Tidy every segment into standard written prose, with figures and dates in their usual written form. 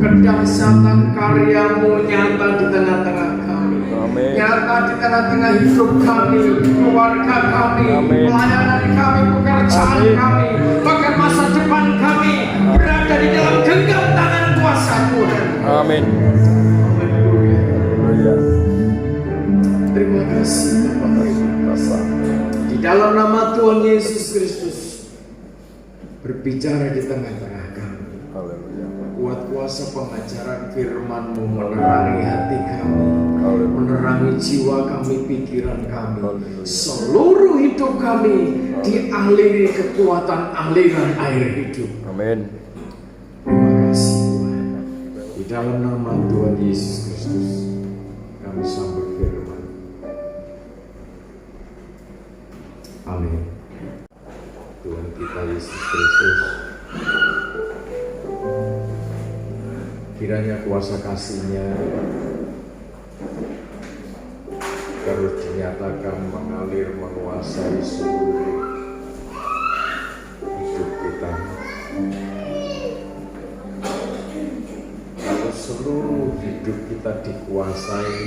kedahsyatan karya-Mu nyata di tengah-tengah kami. Amin. Nyata di tengah-tengah hidup kami, keluarga kami, Amin. pelayanan kami, pekerjaan Amin. kami, bahkan masa depan kami berada di dalam genggam tangan kuasa Tuhan. Amin. Haleluya. Haleluya. Terima kasih. Terima kasih Bapak. Di dalam nama Tuhan Yesus Kristus, berbicara di tengah-tengah kami. Haleluya. Kuat kuasa pengajaran firman-Mu menerangi hati kami, Haleluya. menerangi jiwa kami, pikiran kami. Haleluya. Seluruh hidup kami dialiri kekuatan aliran air hidup. Amin. Terima kasih Tuhan. Di dalam nama Tuhan Yesus Kristus, kami sambut firman. Amin. Tuhan kita Yesus Kristus, kiranya kuasa kasih-Nya terus dinyatakan mengalir menguasai seluruh hidup kita. Kalau seluruh hidup kita dikuasai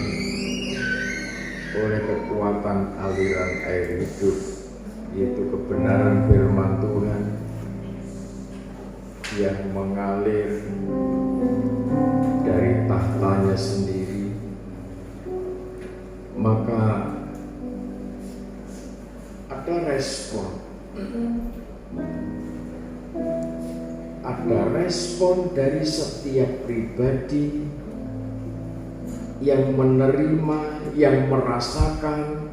oleh kekuatan aliran air hidup, yaitu kebenaran firman Tuhan yang mengalir dari tahtanya sendiri, maka ada respon. Ada respon dari setiap pribadi yang menerima, yang merasakan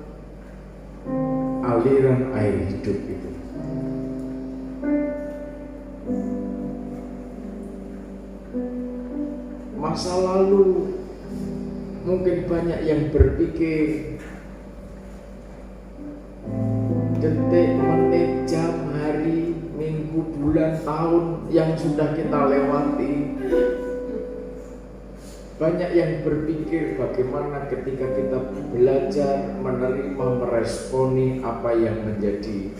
aliran air hidup itu. Masa lalu mungkin banyak yang berpikir detik, menit, jam, hari, minggu, bulan, tahun yang sudah kita lewati. Banyak yang berpikir bagaimana ketika kita belajar, menerima, meresponi apa yang menjadi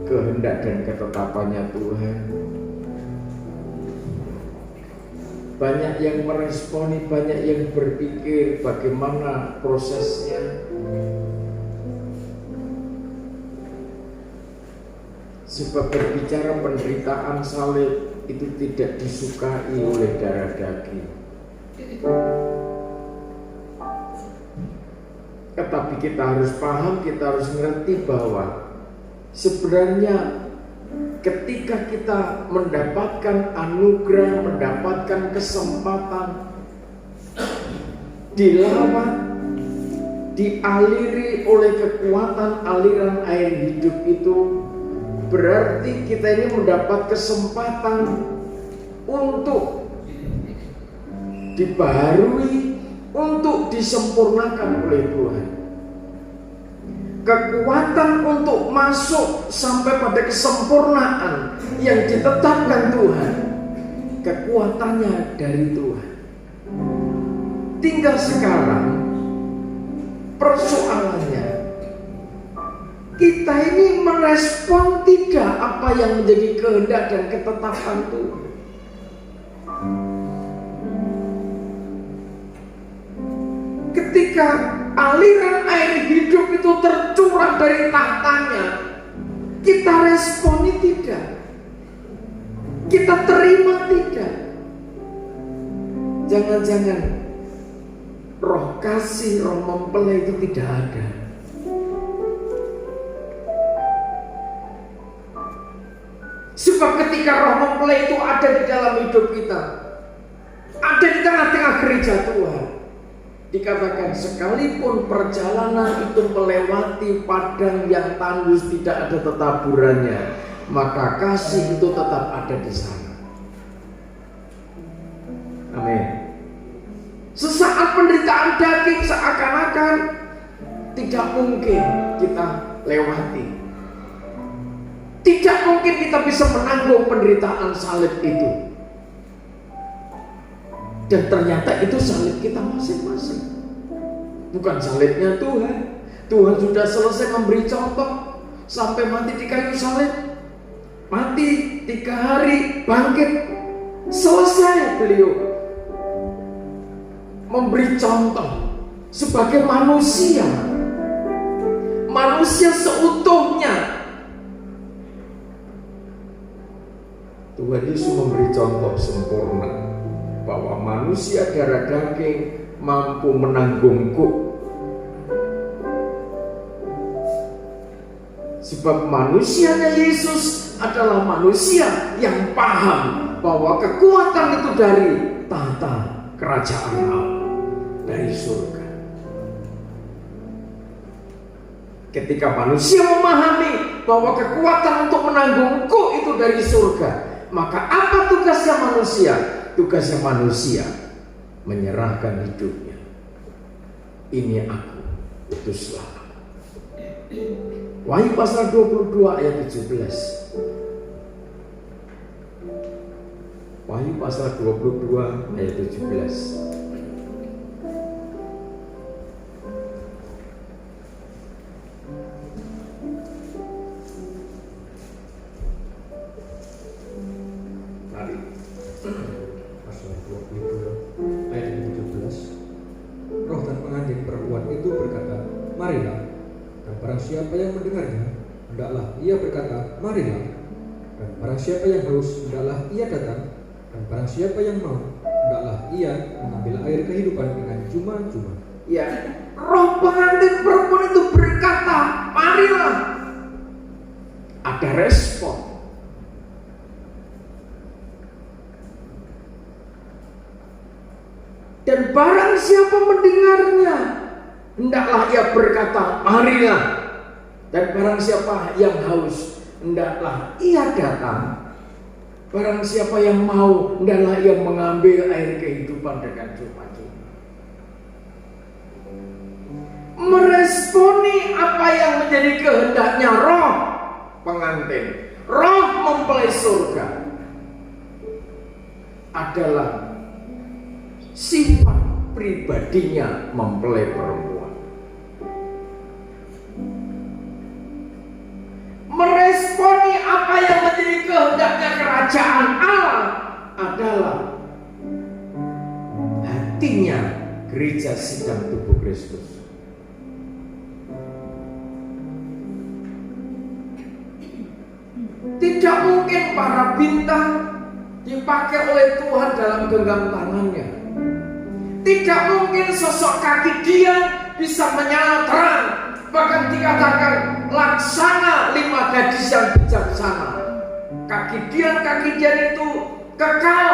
kehendak dan ketetapannya Tuhan. Banyak yang meresponi, banyak yang berpikir bagaimana prosesnya. Sebab berbicara penderitaan salib itu tidak disukai oleh darah daging. Tetapi kita harus paham, kita harus mengerti bahwa sebenarnya ketika kita mendapatkan anugerah, mendapatkan kesempatan dilawat, dialiri oleh kekuatan aliran air hidup itu, berarti kita ini mendapat kesempatan untuk dibaharui, untuk disempurnakan oleh Tuhan. Kekuatan untuk masuk sampai pada kesempurnaan yang ditetapkan Tuhan, kekuatannya dari Tuhan. Tinggal sekarang persoalannya, kita ini merespon tidak apa yang menjadi kehendak dan ketetapan Tuhan. Ketika aliran air hidup itu tercurah dari tahtanya, kita responi tidak, kita terima tidak. Jangan-jangan roh kasih, roh mempelai itu tidak ada. Sebab ketika roh mempelai itu ada di dalam hidup kita, ada di tengah-tengah gereja Tuhan, dikatakan sekalipun perjalanan itu melewati padang yang tandus tidak ada tetaburannya, maka kasih itu tetap ada di sana. Amin. Sesaat penderitaan daging seakan-akan tidak mungkin kita lewati. Tidak mungkin kita bisa menanggung penderitaan salib itu. Dan ternyata itu salib kita masing-masing, bukan salibnya Tuhan. Tuhan sudah selesai memberi contoh sampai mati di kayu salib, mati 3 hari, bangkit, selesai beliau. memberi contoh sebagai manusia seutuhnya. Tuhan Yesus memberi contoh sempurna bahwa manusia darah daging mampu menanggung kuk. Sebab manusianya Yesus adalah manusia yang paham bahwa kekuatan itu dari tahta kerajaan Allah, dari surga. Ketika manusia memahami bahwa kekuatan untuk menanggung kuk itu dari surga, maka apa tugasnya manusia? Tugasnya manusia menyerahkan hidupnya. Ini aku, utuslah aku. Wahyu pasal 22 ayat 17. Wahyu pasal 22 ayat 17. Pasal 22 ayat 17. Roh dan pengantin perempuan itu berkata, marilah. Dan barang siapa yang mendengarnya, hendaklah ia berkata, marilah. Dan barang siapa yang haus, hendaklah ia datang. Dan barang siapa yang mau, hendaklah ia mengambil air kehidupan dengan cuma-cuma. Ya, roh pengantin perempuan itu berkata, marilah. Ada respon. Dan barang siapa mendengarnya, hendaklah ia berkata, marilah. Dan barang siapa yang haus, hendaklah ia datang. Barang siapa yang mau, hendaklah ia mengambil air kehidupan dengan cuma-cuma. Meresponi apa yang menjadi kehendaknya roh pengantin, roh mempelai surga, adalah sifat pribadinya mempelai perempuan. Meresponi apa yang menjadi kehendaknya kerajaan Allah adalah hatinya gereja sidang tubuh Kristus. Tidak mungkin para bintang dipakai oleh Tuhan dalam genggam tangannya. Tidak mungkin sosok kaki dia bisa menyala terang. Bahkan dikatakan laksana 5 gadis yang bijaksana. Kaki dia itu kekal,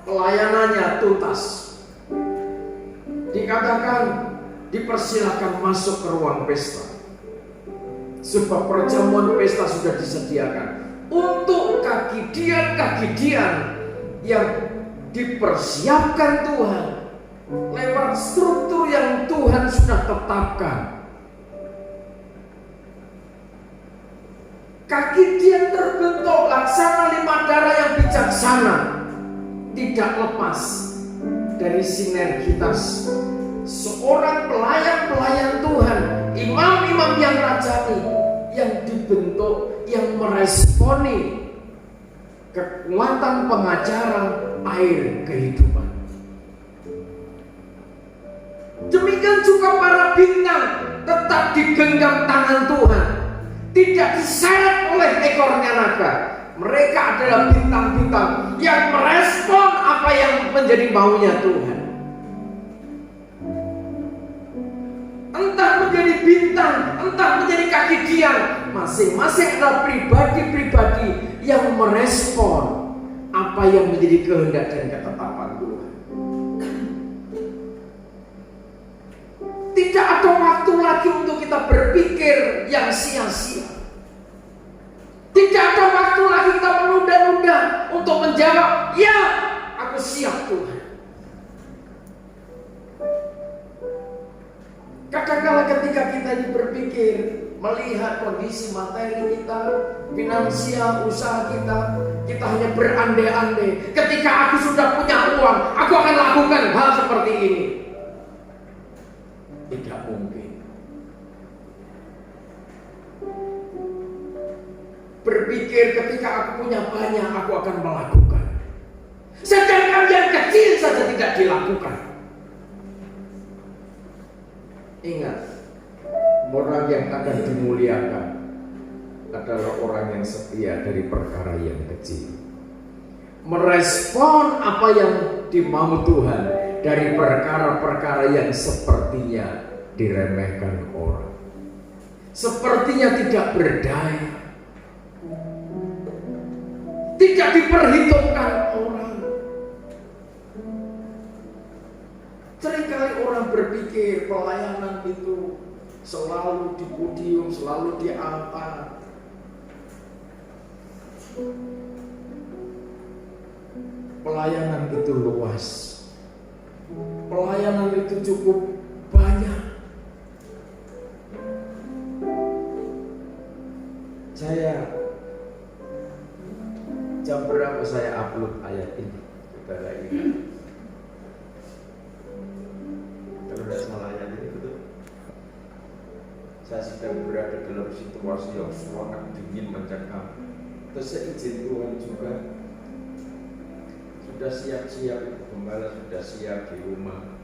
pelayanannya tuntas. Dikatakan dipersilakan masuk ke ruang pesta. Sebab perjamuan pesta sudah disediakan untuk kaki Dian yang dipersiapkan Tuhan lewat struktur yang Tuhan sudah tetapkan. Kaki Dian terbentuk laksana 5 darah yang bijaksana, tidak lepas dari sinergitas seorang pelayan-pelayan Tuhan, imam-imam yang rajani, yang dibentuk, yang meresponi kekuatan pengajaran air kehidupan. Demikian juga para bintang tetap digenggam tangan Tuhan, tidak diseret oleh ekornya naga. Mereka adalah bintang-bintang yang merespon apa yang menjadi maunya Tuhan. Entah menjadi bintang, entah menjadi kaki Dian, masing-masing adalah pribadi-pribadi yang merespon apa yang menjadi kehendak dan ketetapan Tuhan. Tidak ada waktu lagi untuk kita berpikir yang sia-sia. Tidak ada waktu lagi kita menunda-nunda untuk menjawab, ya, aku siap Tuhan. Kadang-kadang ketika kita ini berpikir, melihat kondisi materi kita, finansial, usaha kita hanya berandai-andai. Ketika aku sudah punya uang, aku akan lakukan hal seperti ini. Tidak mungkin. Berpikir ketika aku punya banyak, aku akan melakukan. Sedangkan yang kecil saja tidak dilakukan. Ingat, orang yang akan dimuliakan adalah orang yang setia dari perkara yang kecil. Merespon apa yang dimau Tuhan dari perkara-perkara yang sepertinya diremehkan orang, sepertinya tidak berdaya, tidak diperhitungkan orang. Seringkali orang berpikir pelayanan itu selalu di podium, selalu di altar. Pelayanan itu luas. Pelayanan itu cukup banyak. Jam berapa saya upload ayat ini? Saudara ingat? Kalau tidak salah ayat ini betul. Saya sedang berada dalam situasi yang sangat dingin mencekam. Terus saya izin Tuhan juga. Sudah siap-siap, gembala sudah siap di rumah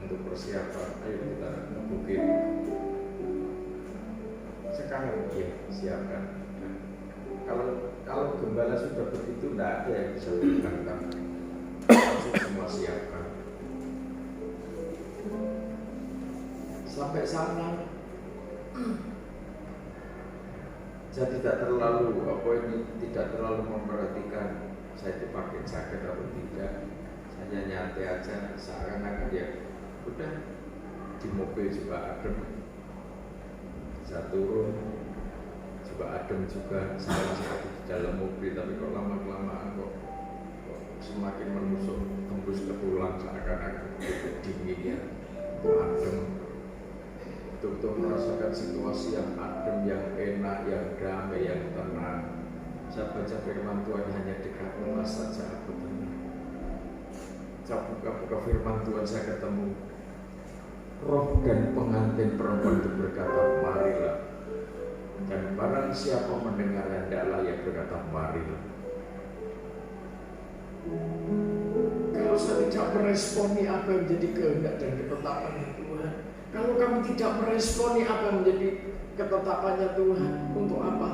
untuk persiapan. Ayo kita ke bukit. Sekarang ya siapkan. Kalau gembala sudah begitu, tidak ada yang bisa berangkat. Langsung semua siapkan. Sampai sana, saya tidak terlalu tidak terlalu memperhatikan saya itu pakai jaket atau tidak. Saya nyantai aja, seakan-akan ya udah di mobil juga adem. Saya turun juga adem juga, saya di dalam mobil, tapi kok lama-kelamaan kok semakin menusuk tembus ke tulang, seakan-akan dingin ya, adem. Betul-betul merasakan situasi yang adem, yang enak, yang damai, yang tenang. Saya baca firman Tuhan hanya dekat rumah saja aku tenang. Saya buka firman Tuhan, saya ketemu roh dan pengantin perempuan itu berkata, marilah. Dan barang siapa mendengar hendaklah ia berkata, marilah. Kalau saya tidak meresponi apa yang menjadi kehendak dan ketetapannya Tuhan, kalau kami tidak meresponi apa yang menjadi ketetapannya Tuhan, untuk apa?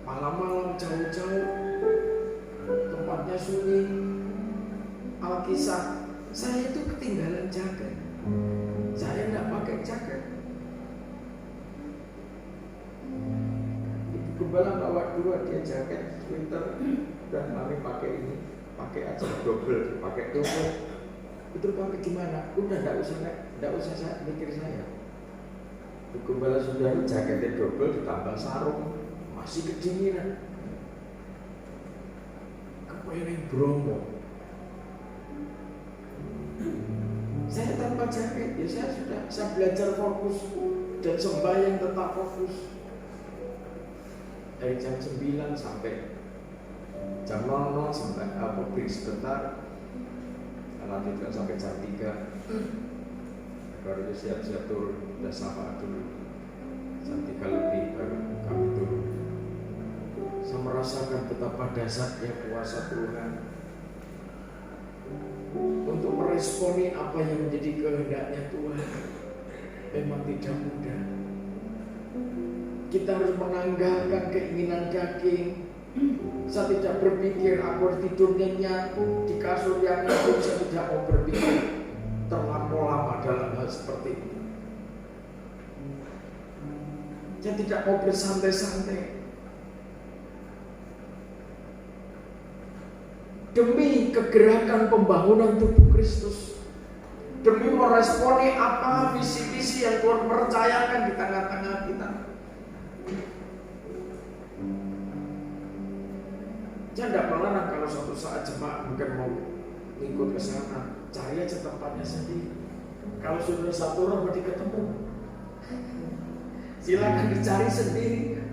Malam-malam jauh-jauh, tempatnya sunyi, Alkisah, saya itu ketinggalan jaket. Saya tidak pakai jaket. Ibu gembala bawa dua, dia jaket, sweater, dan mami pakai ini, pakai aja double, pakai double. Itu pakai gimana? Udah tidak usah saya mikir saya. Ibu gembala sudah jaketnya double ditambah sarung. Masih kedinginan, kepengen Bromo. Saya tanpa jaket, ya saya belajar fokus dan sembahyang tetap fokus dari jam 9 sampai jam 00 sampai break sebentar, lanjutkan sampai jam 3, baru siap-siap turun, udah sapa dulu jam 3 lebih baru kami turun. Saya merasakan betapa dahsyatnya kuasa Tuhan untuk meresponi apa yang menjadi kehendaknya Tuhan. Memang tidak mudah. Kita harus menanggalkan keinginan daging. Saya tidak berpikir aku harus tidur nyenyak di kasur yang empuk. Saya tidak mau berpikir terlampau lama dalam hal seperti itu. Saya tidak mau bersantai-santai. Demi kegerakan pembangunan tubuh Kristus, demi meresponi apa visi-visi yang Tuhan percayakan di tengah-tengah kita. Saya tidak melarang kalau suatu saat jemaat mungkin mau ikut ke sana, cari aja tempatnya sendiri. Kalau sudah satu roh berarti ketemu, silakan dicari sendiri.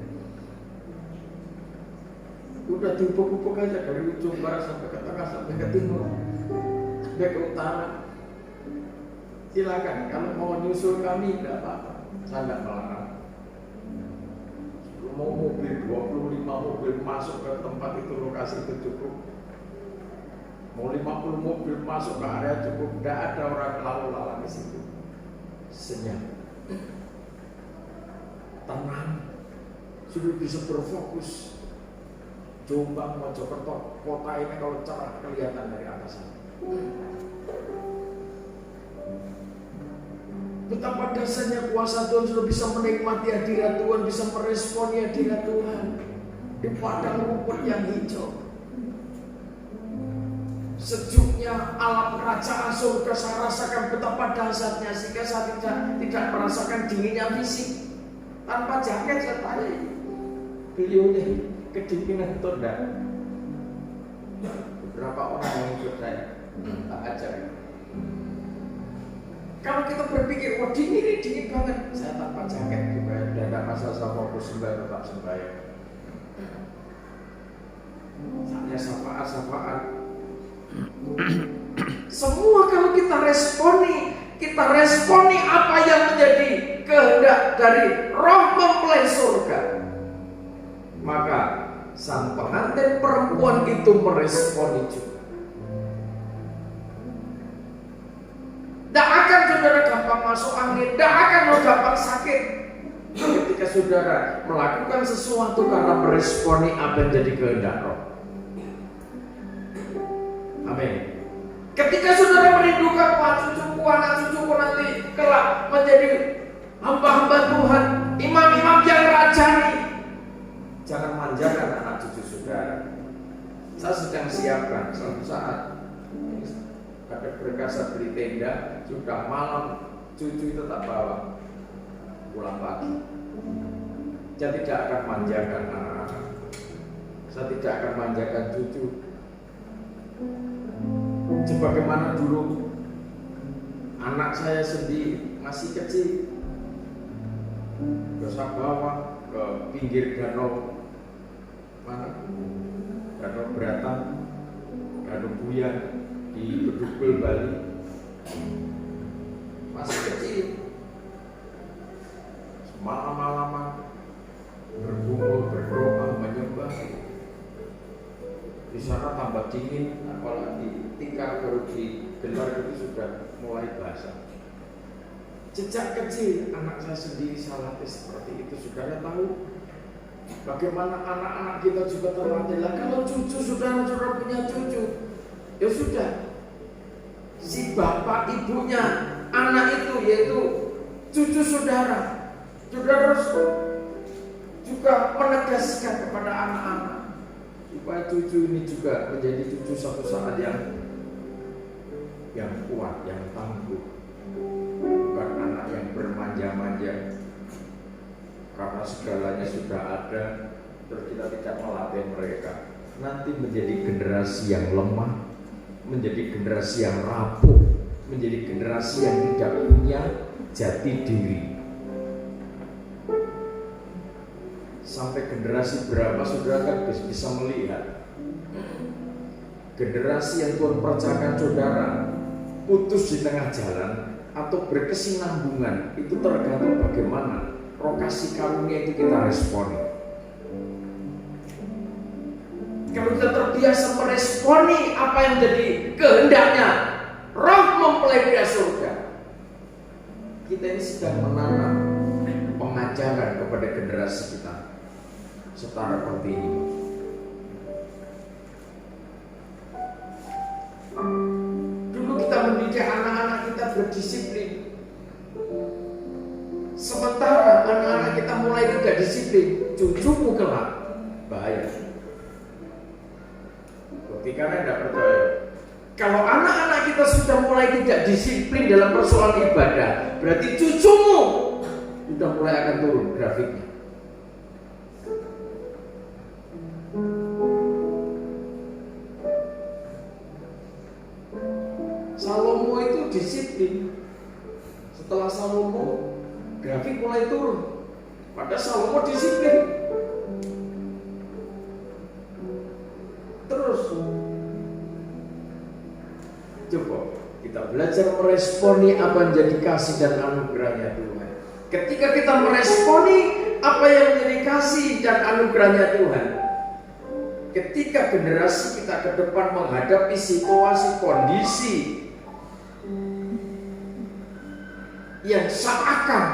Udah dipupuk aja dari ujung barat sampai ke tengah, sampai ke timur, sampai ke utara. Silakan, kalau mau nyusul kami tidak apa-apa, saya tidak melarang. Mau mobil 25 mobil masuk ke tempat itu, lokasi itu cukup. Mau 50 mobil masuk ke area cukup, tidak ada orang lalu lalang di situ. Senyap, tenang, sudah bisa berfokus. Jombang, Mojokerto, kota ini kalau cerah kelihatan dari atas sana. Betapa dasarnya kuasa Tuhan sudah bisa menikmati hadirat Tuhan, bisa meresponi hadirat Tuhan di padang rumput yang hijau. Sejuknya alam kerajaan surga saya rasakan betapa dahsyatnya, sehingga saya tidak merasakan dinginnya fisik. Tanpa jaket saya tanya, beliau deh kedinginan atau enggak? Beberapa orang yang ikut saya tak ajar. Kalau kita berpikir, wah dingin banget, saya tanpa jaket juga, dan tidak masalah, saya fokus sembahyang, tetap sembahyang. Saatnya syafaat. Semua kalau kita responi apa yang menjadi kehendak dari Roh mempelai surga, maka sang pengantin perempuan itu meresponi juga. Tidak akan saudara gampang masuk angin, tidak akan gampang sakit ketika saudara melakukan sesuatu karena meresponi apa yang jadi kehendak Roh. Amin. Ketika saudara merindukan anak cucuku nanti kelak menjadi hamba-hamba Tuhan, imam-imam yang rajani, jangan manjakan anak cucu saudara. Saya sedang siapkan suatu saat ada berkasa beli tenda, sudah malam cucu itu tak bawa pulang pagi. Saya tidak akan manjakan anak-anak, saya tidak akan manjakan cucu. Sebagaimana dulu anak saya sendiri masih kecil, saya bawa ke pinggir danau mana? Danau Beratan, Danau Buyan di Bedugul, Bali. Masih kecil, malam-malaman bergumul, berdoa, menyembah. Di sana tambah dingin, apalagi tikar baru digelar itu sudah mulai basah. Sejak kecil anak saya sendiri saya latih seperti itu. Saudara tahu bagaimana anak-anak kita juga terlatih. Kalau cucu saudara punya cucu, ya sudah, si bapak ibunya anak itu yaitu cucu saudara harus juga menegaskan kepada anak-anak supaya cucu ini juga menjadi cucu satu saat yang kuat, yang tangguh, bukan anak yang bermanja-manja karena segalanya sudah ada terus kita tidak melatih mereka. Nanti menjadi generasi yang lemah, menjadi generasi yang rapuh, menjadi generasi yang tidak punya jati diri. Sampai generasi berapa saudara kan bisa melihat generasi yang Tuhan percayakan saudara putus di tengah jalan atau berkesinambungan, itu tergantung bagaimana roh kasih karunia itu kita responi. Kalau kita terbiasa meresponi apa yang jadi kehendaknya Roh mempelai pria surga, kita ini sedang menanam pengajaran kepada generasi kita setara seperti ini. Dulu kita mendidik anak-anak kita berdisiplin, sementara anak-anak kita mulai tidak disiplin, cucumu kelak bahaya. Ketika Anda tidak percaya, kalau anak-anak kita sudah mulai tidak disiplin dalam persoalan ibadah, berarti cucumu sudah mulai akan turun grafiknya. Salomo itu disiplin. Setelah Salomo, grafik mulai turun. Padahal Salomo disiplin. Terus coba kita belajar meresponi apa yang jadi kasih dan anugerahnya Tuhan. Ketika kita meresponi apa yang menjadi kasih dan anugerahnya Tuhan, ketika generasi kita ke depan menghadapi situasi kondisi yang seakan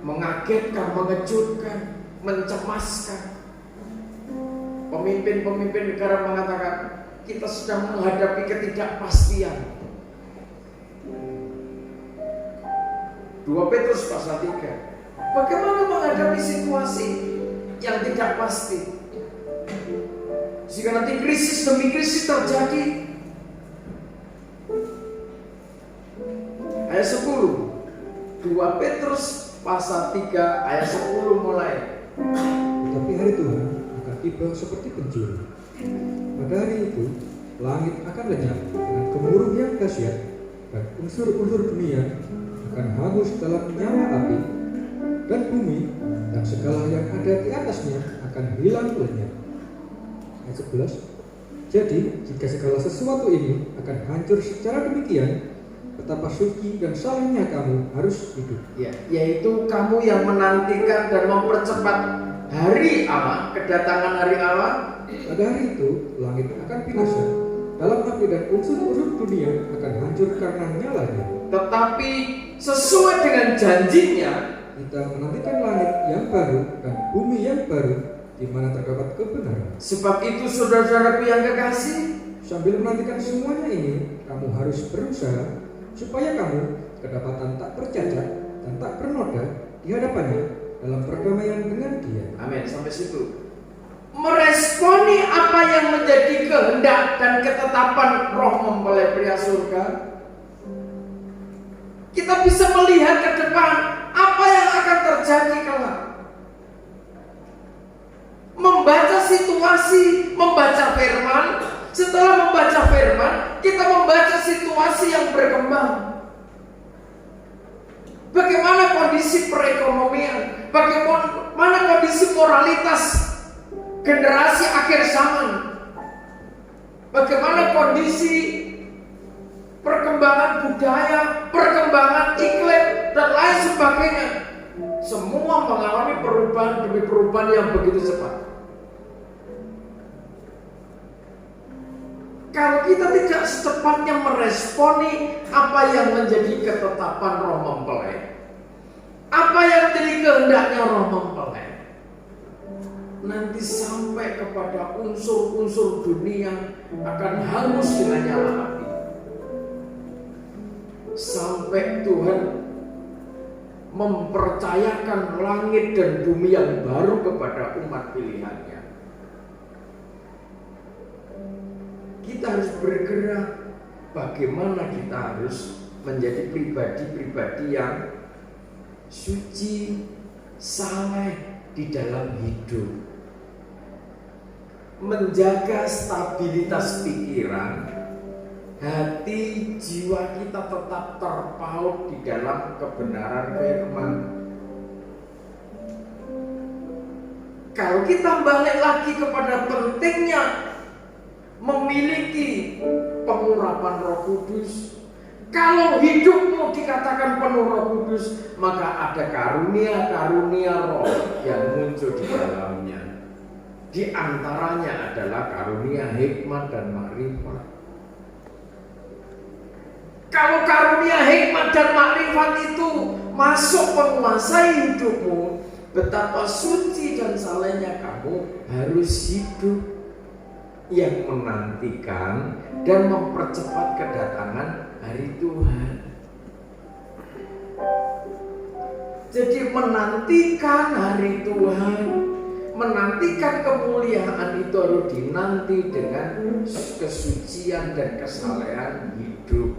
mengagetkan, mengejutkan, mencemaskan. Pemimpin-pemimpin negara mengatakan kita sedang menghadapi ketidakpastian. 2 Petrus pasal 3. Bagaimana menghadapi situasi yang tidak pasti? Jika nanti krisis demi krisis terjadi. Ayat 10. 2 Petrus pasal 3 ayat 10 mulai. Tetapi hari Tuhan akan tiba seperti pencuri. Pada hari itu, langit akan lenyap dengan gemuruh yang dahsyat, dan unsur-unsur dunia akan hangus dalam nyala api, dan bumi dan segala yang ada di atasnya akan hilang lenyap. Ayat 11. Jadi, jika segala sesuatu ini akan hancur secara demikian, betapa suci dan salehnya kamu harus hidup. Ya, yaitu kamu yang menantikan dan mempercepat hari Allah, kedatangan hari Allah. Pada hari itu, langit akan binasa, dalam api dan unsur-unsur dunia akan hancur karena nyalanya. Tetapi sesuai dengan janjinya, Kita menantikan langit yang baru dan bumi yang baru, di mana terdapat kebenaran. sebab itu saudara-saudaraku yang kekasih, Sambil menantikan semuanya ini, kamu harus berusaha supaya kamu kedapatan tak bercacat dan tak bernoda di hadapannya dalam perdamaian dengan Dia. amin, sampai situ. Meresponi apa yang menjadi kehendak dan ketetapan Roh mempelai pria surga. Kita bisa melihat ke depan apa yang akan terjadi kelak. Membaca situasi, membaca firman. Setelah membaca firman, kita membaca situasi yang berkembang. Bagaimana kondisi perekonomian, bagaimana kondisi moralitas generasi akhir zaman, bagaimana kondisi perkembangan budaya, perkembangan iklim, dan lain sebagainya. Semua mengalami perubahan demi perubahan yang begitu cepat. Kalau kita tidak secepatnya meresponi apa yang menjadi ketetapan Roh mempelai, apa yang menjadi kehendaknya Roh mempelai, nanti sampai kepada unsur-unsur dunia akan hangus dengan nyala api. Sampai Tuhan mempercayakan langit dan bumi yang baru kepada umat pilihannya. Kita harus bergerak. Bagaimana kita harus menjadi pribadi-pribadi yang suci, saleh di dalam hidup. Menjaga stabilitas pikiran, hati, jiwa kita tetap terpaut di dalam kebenaran firman. Kalau kita balik lagi kepada pentingnya memiliki pengurapan Roh Kudus, kalau hidupmu dikatakan penuh Roh Kudus, maka ada karunia-karunia Roh yang muncul di dalamnya. Di antaranya adalah karunia hikmat dan makrifat. Kalau karunia hikmat dan makrifat itu masuk menguasai hidupmu, betapa suci dan salehnya kamu harus hidup yang menantikan dan mempercepat kedatangan hari Tuhan. Jadi menantikan hari Tuhan, menantikan kemuliaan itu harus dinanti dengan kesucian dan kesalehan hidup.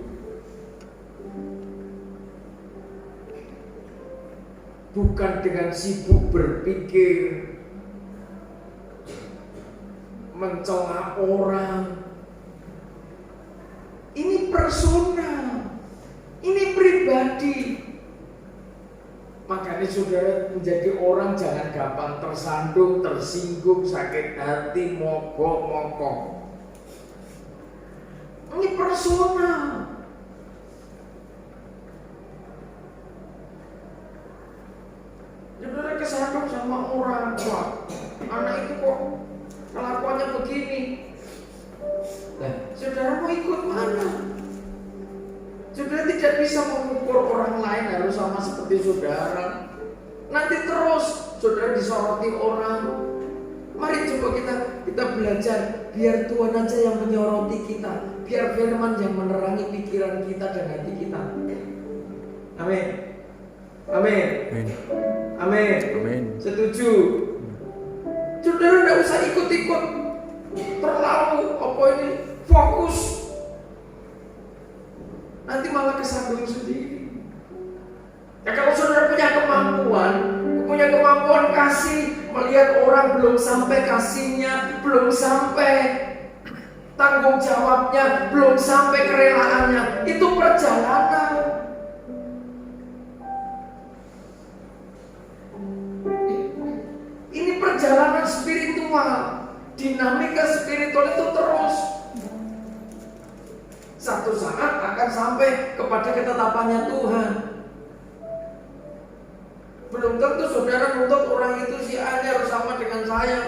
Bukan dengan sibuk berpikir, mencela orang. Ini personal, ini pribadi. Makanya saudara menjadi orang jangan gampang tersandung, tersinggung, sakit hati, mogok-mogok. Ini personal. Saudara kesandung sama orang tua, anak itu kok kelakuannya begini. Nah, saudara mau ikut mana? Saudara tidak bisa mengukur orang lain harus sama seperti saudara. Nanti terus saudara disoroti orang. Mari coba kita belajar, biar Tuhan aja yang menyoroti kita, biar firman yang menerangi pikiran kita dan hati kita. Amin. Amin. Amin. Amin. Setuju. Saudara tidak usah ikut-ikut terlalu fokus. Nanti malah kesandung sendiri. Ya kalau saudara punya kemampuan kasih, melihat orang belum sampai kasihnya, belum sampai tanggung jawabnya, belum sampai kerelaannya, itu perjalanan. Ini perjalanan spiritual, dinamika spiritual itu terus. Satu saat akan sampai kepada ketetapannya Tuhan. Belum tentu saudara nuntut orang itu si A harus sama dengan saya.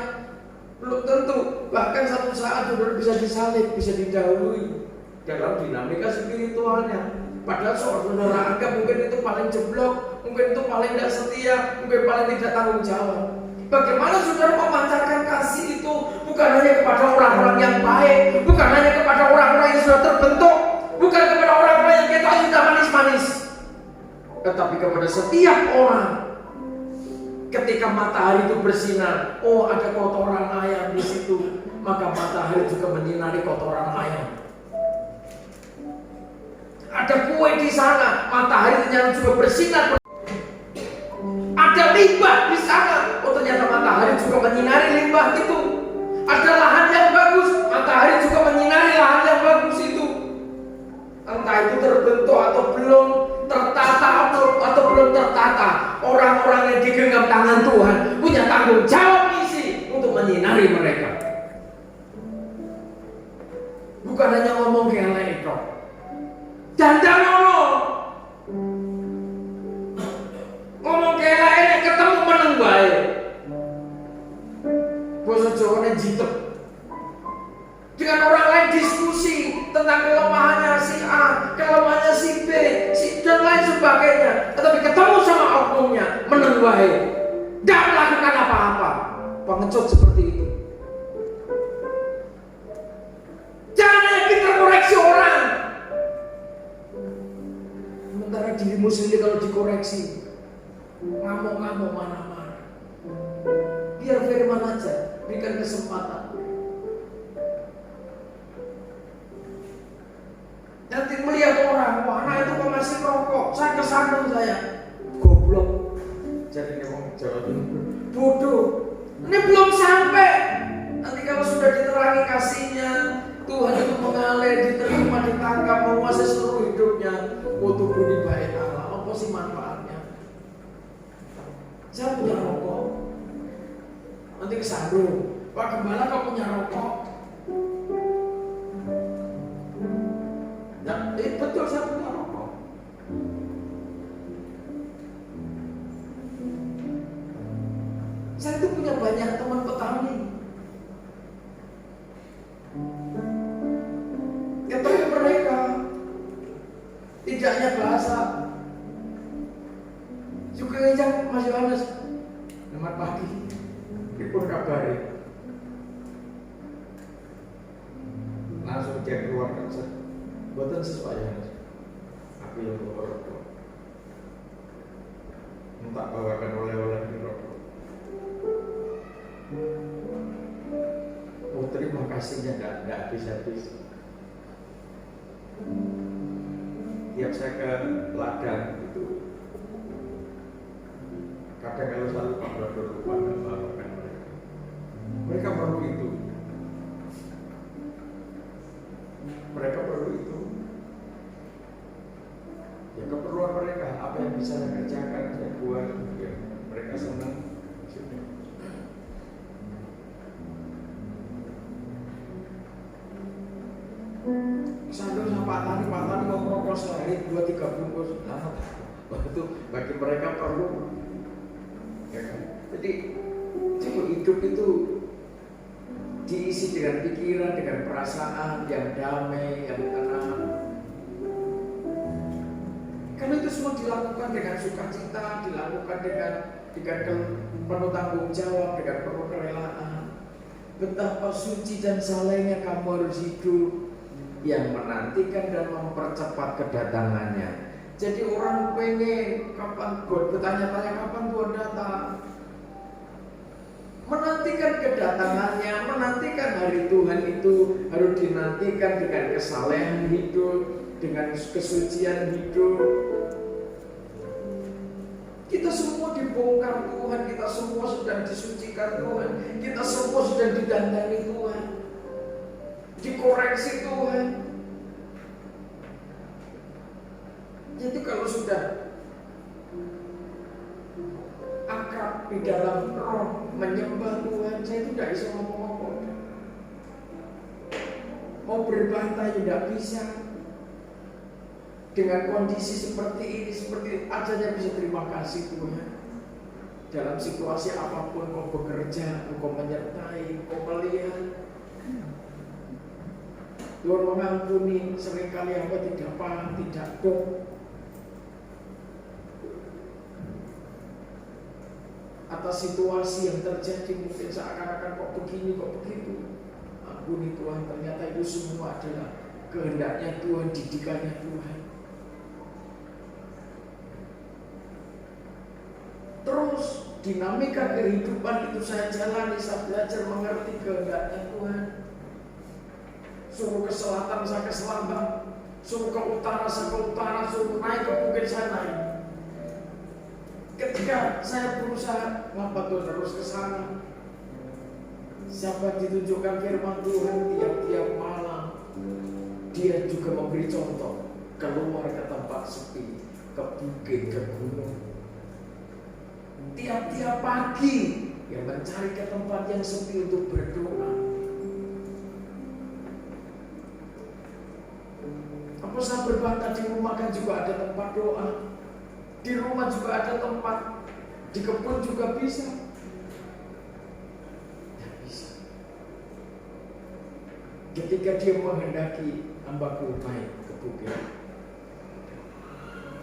Belum tentu. Bahkan satu saat saudara bisa disalib, bisa didahului dalam dinamika spiritualnya. Padahal saudara anggap mungkin itu paling jeblok, mungkin itu paling tidak setia, mungkin paling tidak tanggung jawab. Bagaimana saudara memancarkan kasih itu bukan hanya kepada orang-orang yang baik, bukan hanya kepada orang-orang yang sudah terbentuk, bukan kepada orang-orang yang kita sudah manis-manis, tetapi kepada setiap orang. Ketika matahari itu bersinar, oh ada kotoran ayam di situ, maka matahari juga menyinari kotoran ayam. Ada kue di sana, matahari ternyata juga bersinar. Ada limbah di sana, oh ternyata matahari juga menyinari limbah itu. Ada lahan yang bagus, matahari juga menyinari lahan yang bagus itu. Entah itu terbentuk atau belum tertata atau belum tertata, orang-orang yang digenggam tangan Tuhan punya tanggung jawab misi untuk menyinari mereka. Bukan hanya ngomong gelek kok. Dandan ngomong gelek ketemu meneng bae. Basa Jawane jitep. Dengan orang lain diskusi tentang kelemahannya si A, kelemahannya si B, dan lain sebagainya. Tetapi ketemu sama oknumnya, meneng wae. Tidak melakukan apa-apa. Pengecut seperti itu. Jangan hanya pintar koreksi orang. Sementara dirimu sendiri kalau dikoreksi, ngamuk-ngamuk mana-mana. Biar firman aja, berikan kesempatan. Nanti melihat orang, wah anak itu kok masih rokok, saya kesandung saya. Goblok. Jadi ngomong Jawa bodoh. Ini belum sampai. Nanti kalau sudah diterangi kasihnya, Tuhan itu mengalir, diterima, ditangkap, menguasai seluruh hidupnya. Oh tubuh dibaik Allah, apa sih manfaatnya? Saya punya rokok. Nanti kesandung, Pak Gembala kau punya rokok? Ya, betul saya punya rokok. Saya itu punya banyak teman petani. Ketemu mereka, tidak hanya bahasa. Juga ngejak Mas Yohanes, selamat pagi. Pripun kabare? Langsung cek keluar kerja. Buatan sesuai ya. Aku yang bawa rokok. Minta bawakan oleh-oleh di rokok. Oh terima kasihnya tidak habis-habis. Tiap saya ke ladang itu, kadang kalau selalu Pak Brodor lupa bawakan mereka. Mereka perlu itu. Mereka perlu itu. Ya keperluan mereka, apa yang bisa saya kerjakan, saya buat, ya, mereka senang. Sandung sama Pak Tani mau merokok sehari 2-3 bungkus. Itu bagi mereka perlu. Ya kan? Jadi Jadi hidup itu diisi dengan pikiran, dengan perasaan yang damai, yang tenang. Kalau itu semua dilakukan dengan sukacita, dilakukan dengan penuh tanggung jawab, dengan penuh kerelaan. Betapa suci dan salehnya kamu harus hidup yang menantikan dan mempercepat kedatangannya. Jadi orang pengen kapan, bertanya-tanya kapan Tuhan datang. Menantikan kedatangannya, menantikan hari Tuhan itu harus dinantikan dengan kesalehan hidup, dengan kesucian hidup. Kita semua dibongkar Tuhan, kita semua sedang disucikan Tuhan, kita semua sedang didandani Tuhan, dikoreksi Tuhan. Jadi kalau sudah akrab di dalam roh menyembah Tuhan, saya itu tidak bisa ngomong-ngomong. Mau berbantah tidak bisa. Dengan kondisi seperti ini, seperti aja bisa terima kasih Tuhan. Dalam situasi apapun kau bekerja, kau menyertai, kau melihat. Tuhan mengampuni seringkali hamba tidak paham, tidak dong. Atas situasi yang terjadi mungkin seakan-akan kok begini, kok begitu. Ampuni Tuhan, ternyata itu semua adalah kehendaknya Tuhan, didikannya Tuhan. Terus dinamika kehidupan itu saya jalani, saya belajar mengerti kehendaknya Tuhan. Suruh ke selatan, saya ke selatan. Suruh ke utara, saya ke utara. Suruh naik ke bukit, saya naik. Ketika saya berusaha, ngapa Tuhan terus ke sana? Siapa ditunjukkan firman Tuhan tiap-tiap malam, dia juga memberi contoh. Keluar ke tempat sepi, ke bukit, ke gunung. Tiap-tiap pagi yang mencari ke tempat yang sepi untuk berdoa. Apa saya berbantah di rumah kan juga ada tempat doa. Di rumah juga ada tempat, di kebun juga bisa. Tidak bisa. Ketika dia menghendaki hambaku naik ke bukit,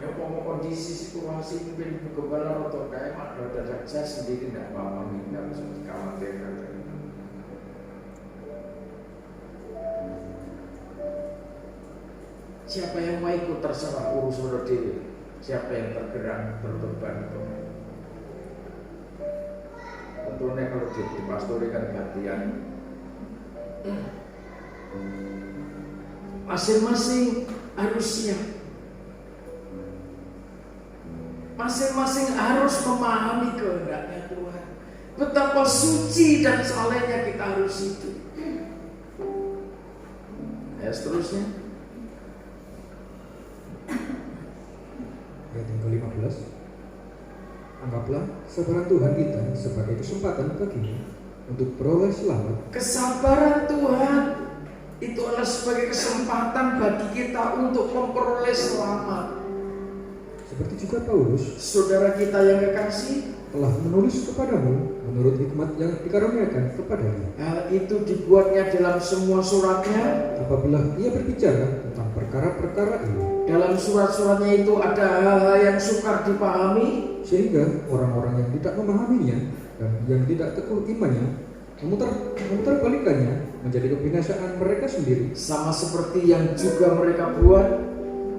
ya mau kondisi situasi mungkin bergembala atau kayak ada saya sendiri tidak apa-apa, tidak usah dikhawatirkan. Siapa yang mau ikut terserah, urus diri. Siapa yang tergerak, berbeban tentunya kalau di pastori kan gantian. Masing-masing harus siap. Masing-masing harus memahami kehendaknya Tuhan. Betapa suci dan salehnya kita harus hidup. Ya, seterusnya. Ayat yang ke-15. Anggaplah kesabaran Tuhan kita sebagai kesempatan bagimu untuk beroleh selamat. Kesabaran Tuhan itu adalah sebagai kesempatan bagi kita untuk memperoleh selamat. Seperti juga Paulus, saudara kita yang kekasih, telah menulis kepadamu menurut hikmat yang dikaruniakan kepadanya. Hal itu dibuatnya dalam semua suratnya. Apabila ia berbicara tentang perkara-perkara ini, dalam surat-suratnya itu ada hal-hal yang sukar dipahami, sehingga orang-orang yang tidak memahaminya dan yang tidak teguh imannya memutar-balikannya menjadi kebinasaan mereka sendiri, sama seperti yang juga mereka buat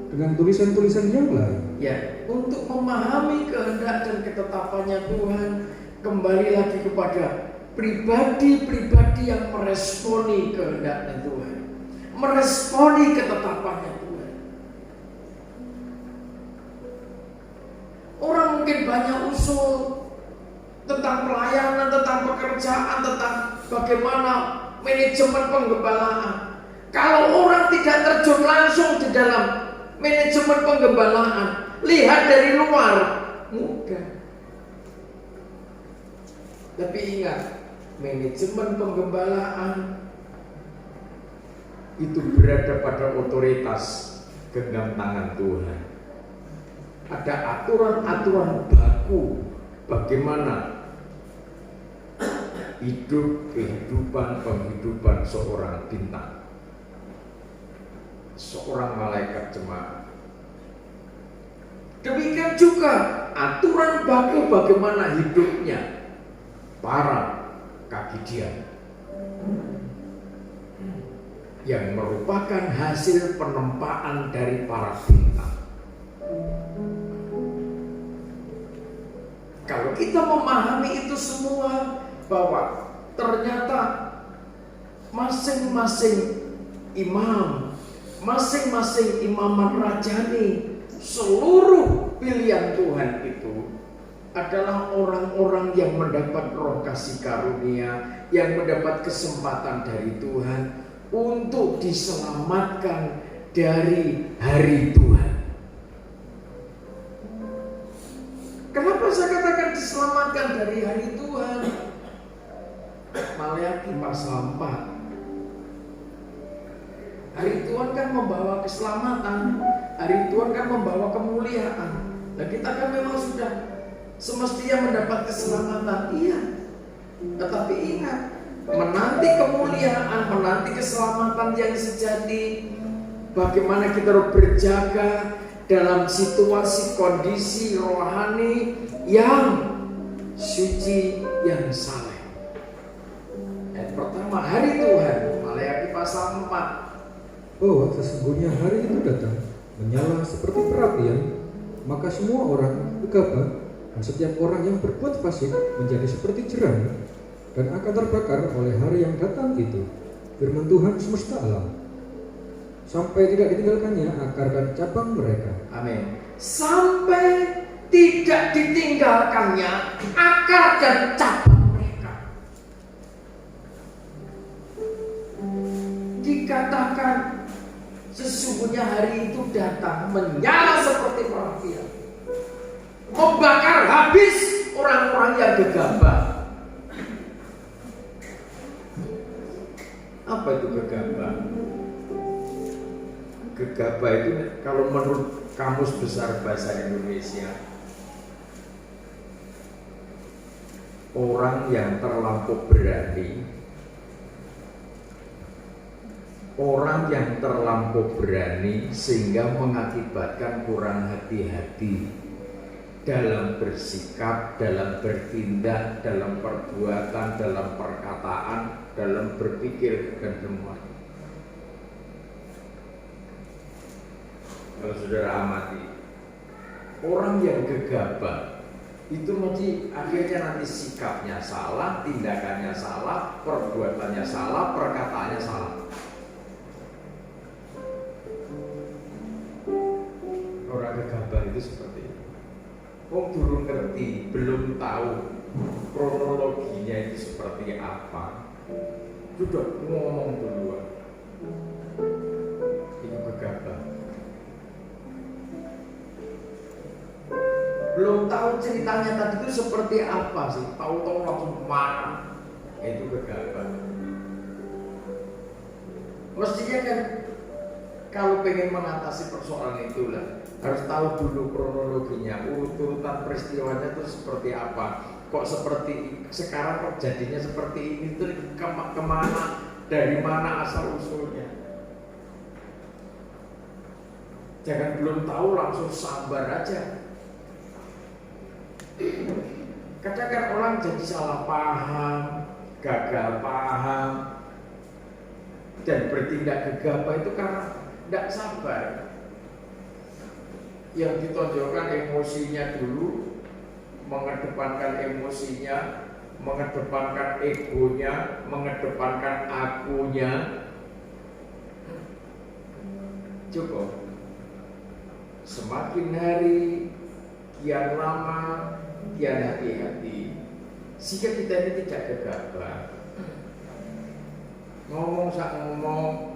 dengan tulisan-tulisan yang lain. Ya, untuk memahami kehendak dan ketetapannya Tuhan, kembali lagi kepada pribadi-pribadi yang meresponi kehendaknya Tuhan, meresponi ketetapannya Tuhan. Orang mungkin banyak usul tentang pelayanan, tentang pekerjaan, tentang bagaimana manajemen penggembalaan. Kalau orang tidak terjun langsung di dalam manajemen penggembalaan, lihat dari luar mudah. Tapi ingat, manajemen penggembalaan itu berada pada otoritas genggam tangan Tuhan. Ada aturan-aturan baku bagaimana hidup penghidupan seorang bintang, seorang malaikat jemaat. Demikian juga aturan baku bagaimana hidupnya para kaki dia, yang merupakan hasil penempaan dari para bintang. Kalau kita memahami itu semua, bahwa ternyata masing-masing imam, masing-masing imaman rajani, seluruh pilihan Tuhan itu adalah orang-orang yang mendapat roh kasih karunia, yang mendapat kesempatan dari Tuhan untuk diselamatkan dari hari Tuhan. Kenapa saya katakan diselamatkan dari hari Tuhan? Maleakhi pasal 4. Hari Tuhan kan membawa keselamatan, hari Tuhan kan membawa kemuliaan. Nah, kita kan memang sudah semestinya mendapat keselamatan, iya. Tetapi ingat, menanti kemuliaan, menanti keselamatan yang sejati, bagaimana kita harus berjaga dalam situasi kondisi rohani yang suci, yang saleh. Yang pertama, hari Tuhan, Maleakhi pasal 4. Bahwa sesungguhnya hari itu datang menyala seperti perapian, maka semua orang gegabah dan setiap orang yang berbuat fasik menjadi seperti jerami dan akan terbakar oleh hari yang datang itu. Firman Tuhan semesta alam, sampai tidak ditinggalkannya akar dan cabang mereka. Amin. Sampai tidak ditinggalkannya akar dan cabang mereka. Dikatakan sesungguhnya hari itu datang menyala seperti perapian, membakar habis orang-orang yang gegabah. Apa itu gegabah? Gegabah itu kalau menurut Kamus Besar Bahasa Indonesia, orang yang terlampau berani, orang yang terlampau berani sehingga mengakibatkan kurang hati-hati dalam bersikap, dalam bertindak, dalam perbuatan, dalam perkataan, dalam berpikir dan semuanya. Kalau saudara amati, orang yang gegabah itu nanti akhirnya nanti sikapnya salah, tindakannya salah, perbuatannya salah, perkataannya salah. Orang gegabah itu seperti itu. Belum ngerti, belum tahu kronologinya itu seperti apa, sudah ngomong duluan. Itu gegabah. Belum tahu ceritanya tadi itu seperti apa sih, tahu-tahu langsung marah. Itu gegabah. Mestinya kan kalau pengen mengatasi persoalan itulah harus tahu dulu kronologinya, urutan peristiwanya itu seperti apa. Kok seperti sekarang kok jadinya seperti ini, itu kemana, dari mana asal usulnya. Jangan belum tahu langsung sabar aja. Kadang kan orang jadi salah paham, gagal paham, dan bertindak gegabah itu karena tidak sabar. Yang ditonjolkan emosinya dulu, mengedepankan emosinya, mengedepankan egonya, mengedepankan akunya. Cukup. Semakin hari, kian lama, kian hati-hati, sehingga kita ini tidak gegabah. Ngomong sak ngomong,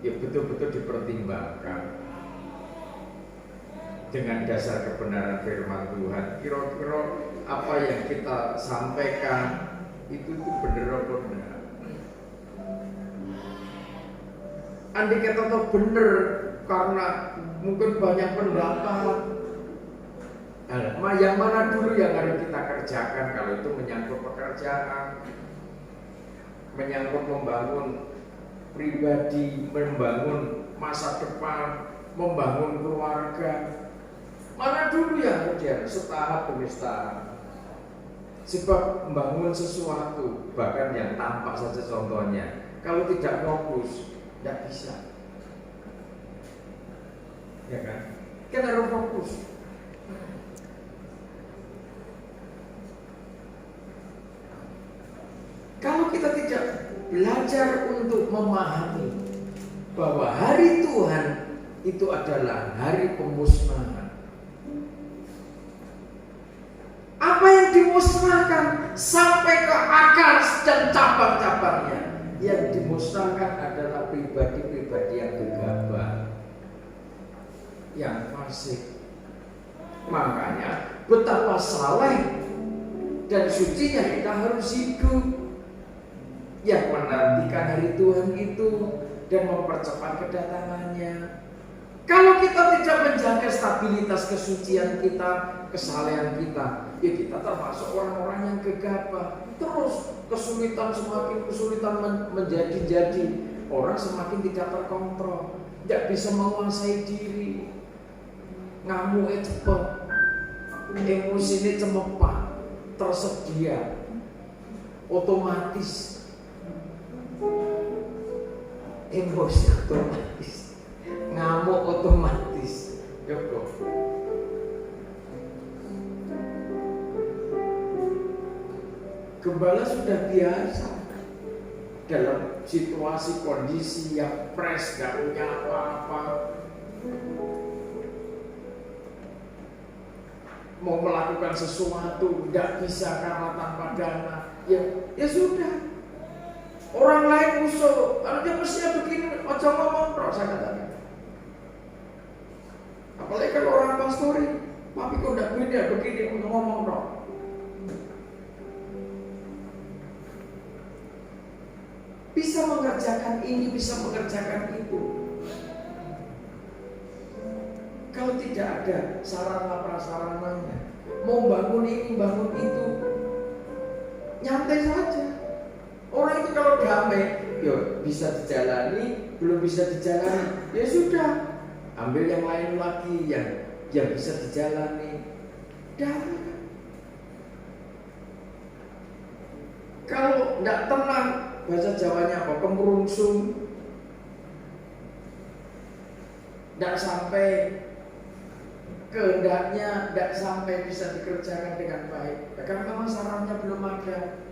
ya betul-betul dipertimbangkan dengan dasar kebenaran firman Tuhan. Kira-kira apa yang kita sampaikan itu benar apa benar. Andai kata tahu benar karena mungkin banyak pendapat, yang mana dulu yang harus kita kerjakan kalau itu menyangkut pekerjaan, menyangkut membangun pribadi, membangun masa depan, membangun keluarga. Mana dulu yang kemudian setahap demi setahap. Sebab membangun sesuatu, bahkan yang tampak saja contohnya, kalau tidak fokus, tidak bisa. Ya kan? Kan harus fokus. Kalau kita tidak belajar untuk memahami bahwa hari Tuhan itu adalah hari pemusnahan. Apa yang dimusnahkan sampai ke akar dan cabang-cabangnya. Yang dimusnahkan adalah pribadi-pribadi yang gegabah, yang fasik. Makanya betapa saleh dan sucinya kita harus hidup, yang menantikan hari Tuhan itu dan mempercepat kedatangannya. Kalau kita tidak menjaga stabilitas kesucian kita, kesalehan kita, ya kita termasuk orang-orang yang gegabah. Terus kesulitan semakin kesulitan menjadi-jadi. Orang semakin tidak terkontrol, tidak bisa menguasai diri, ngamuknya cepet, emosinya cemepak, tersedia, otomatis. Emosi otomatis, ngamuk otomatis. Joko. Gembala sudah biasa dalam situasi kondisi yang pres, gak punya apa-apa, mau melakukan sesuatu tidak bisa karena tanpa dana. Ya sudah. Orang lain usul, dia mestinya begini, ojo ngomong terus, saya katakan. Apalagi kalau orang pastori, tapi kok tidak begini, untuk ngomong terus. Bisa mengerjakan ini, bisa mengerjakan itu. Kalau tidak ada sarana prasarananya, mau bangun ini, bangun itu, nyantai saja. Orang itu kalau damai, ya bisa dijalani, belum bisa dijalani, ya sudah, ambil yang lain lagi yang bisa dijalani. Damai. Kalau tidak tenang, bahasa Jawanya apa? Kemerungsung, tidak sampai kehendaknya, tidak sampai bisa dikerjakan dengan baik. Karena memang sarannya belum ada.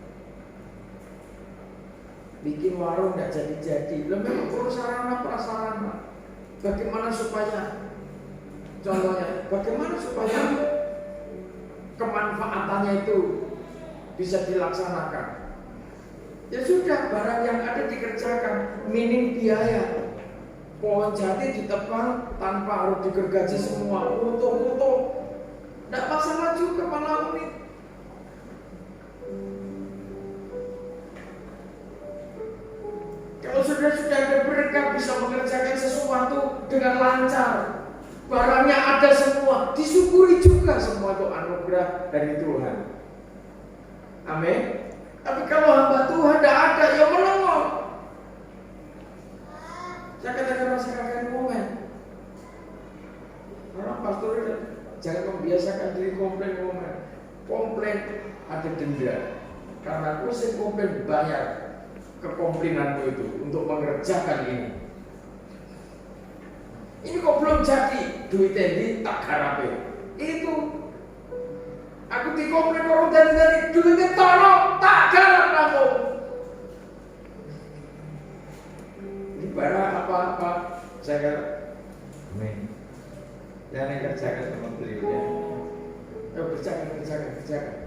Bikin warung tidak jadi-jadi, belum memang perlu sarana prasarana. Bagaimana supaya, contohnya, bagaimana supaya kemanfaatannya itu bisa dilaksanakan? Ya sudah, barang yang ada dikerjakan, minim biaya. Pohon jati ditebang tanpa harus digergaji semua, utuh-utuh, tidak masalah juga malah unik. Kalau sudah ada berkat, bisa mengerjakan sesuatu dengan lancar, barangnya ada semua, disyukuri juga semua itu anugerah dari Tuhan. Amin. Tapi kalau hamba Tuhan tidak ada, ya melengok. Saya katakan rasakan momen. Orang pastor jangan membiasakan diri komplain momen. Komplain ada denda. Karena aku sih komplain bayar kekomplainanmu itu untuk mengerjakan ini. Ini kok belum jadi, duit ini tak garape. Itu aku dikomplain orang dari duitnya tolong tak garap kamu. Ini barang apa-apa saya amin. Jangan kerjakan sama beliau ya. Kerjakan.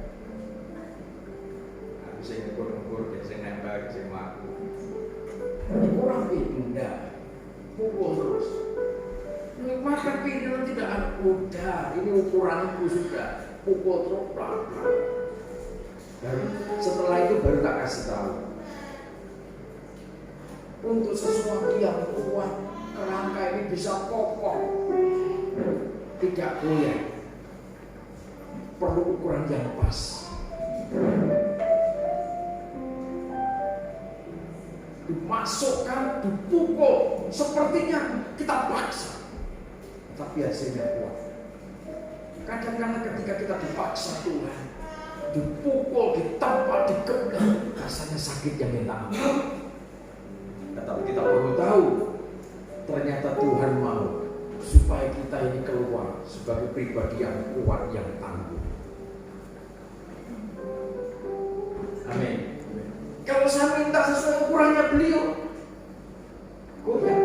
Sing ukur-ukur, sing nembak, sing mlaku. Ini kurang pindah, pukul terus. Maka pindah tidak ada mudah. Ini ukuranku sudah, pukul terus pelan-pelan. Dan setelah itu baru tak kasih tahu. Untuk sesuatu yang kuat, kerangka ini bisa kokoh, tidak goyah. Perlu ukuran yang pas. dimasukkan, dipukul, sepertinya kita paksa, tapi hasilnya kuat. Kadang-kadang ketika kita dipaksa Tuhan, dipukul, ditampak, dikepung, rasanya sakit yang minta ampun. Tetapi kita perlu tahu, ternyata Tuhan mau supaya kita ini keluar sebagai pribadi yang kuat, yang tangguh. Amin. Kalau saya minta sesuai ukurannya beliau, goyang.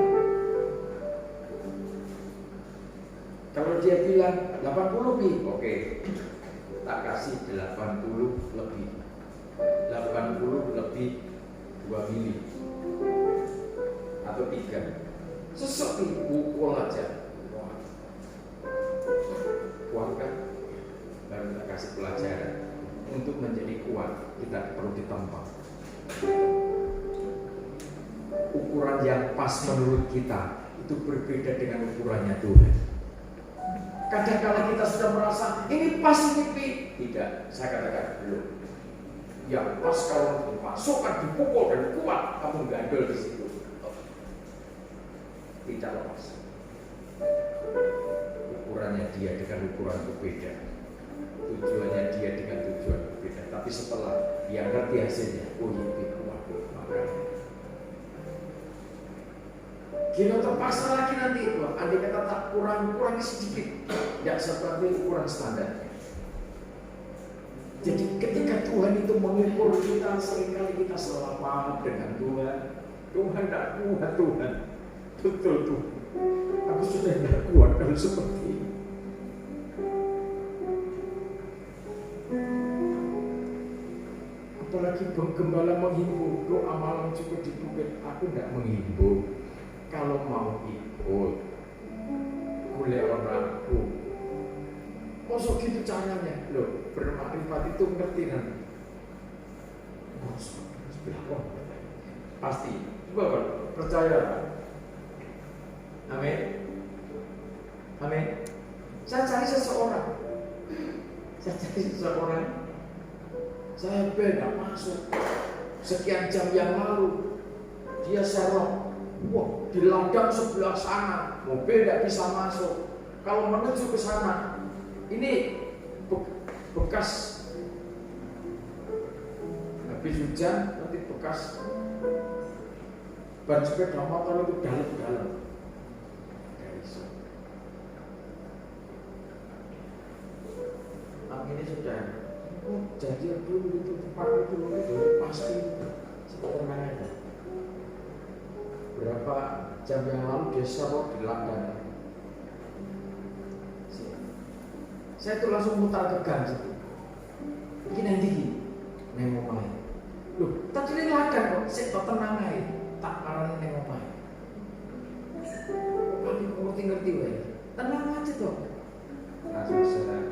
Kalau dia bilang 80 pi, oke, tak kasih 80 lebih 2 mili atau 3. Sesek pi, pukul aja. Kuat kan? Baru kita kasih pelajaran. Untuk menjadi kuat, kita perlu ditempa. Ukuran yang pas menurut kita itu berbeda dengan ukurannya Tuhan. Kadang-kadang kita sudah merasa ini pas ini pi. Tidak, saya katakan belum. Yang pas kalau dimasukkan, dipukul dan kuat, kamu gandol di situ. Tidak lepas. Ukurannya dia dengan ukuran berbeda. Tujuannya dia dengan tujuan berbeda. Tapi setelah dia ngerti hasilnya, oh ini kuat, makanya. Kita terpaksa lagi nanti, andai kata tak kurang sedikit, tidak seperti ukuran standar. Jadi ketika Tuhan itu mengukur kita, seringkali kita salah paham dengan Tuhan. Tuhan tidak kuat Tuhan, betul Tuhan. Aku sudah tidak kuat kalau seperti ini. Apalagi gembala menghimbau, doa malam juga di bukit. Aku tidak menghimbau. Kalau mau ikut, boleh orangku. Masuk gitu caranya. Loh, bermakrifat itu ngerti nanti. Pasti. Coba percaya. Amin. Amin. Saya cari seseorang. Saya beda masuk. Sekian jam yang lalu, dia serong. Wah, di ladang sebelah sana, mobil tidak bisa masuk. Kalau menuju ke sana, ini bekas habis hujan, nanti bekas ban sepeda motor itu dalam-dalam. Ini sudah, jadi dulu itu tempat itu pasti sebenarnya ada. Berapa jam yang lalu dia serok di ladang. Saya tuh langsung mutar ke gang situ. Ini nanti neng omah. Loh, tadi ini ladang kok, saya kok tenang aja. Tak parani neng omah. Kami ngerti wae. Tenang aja toh. Langsung saya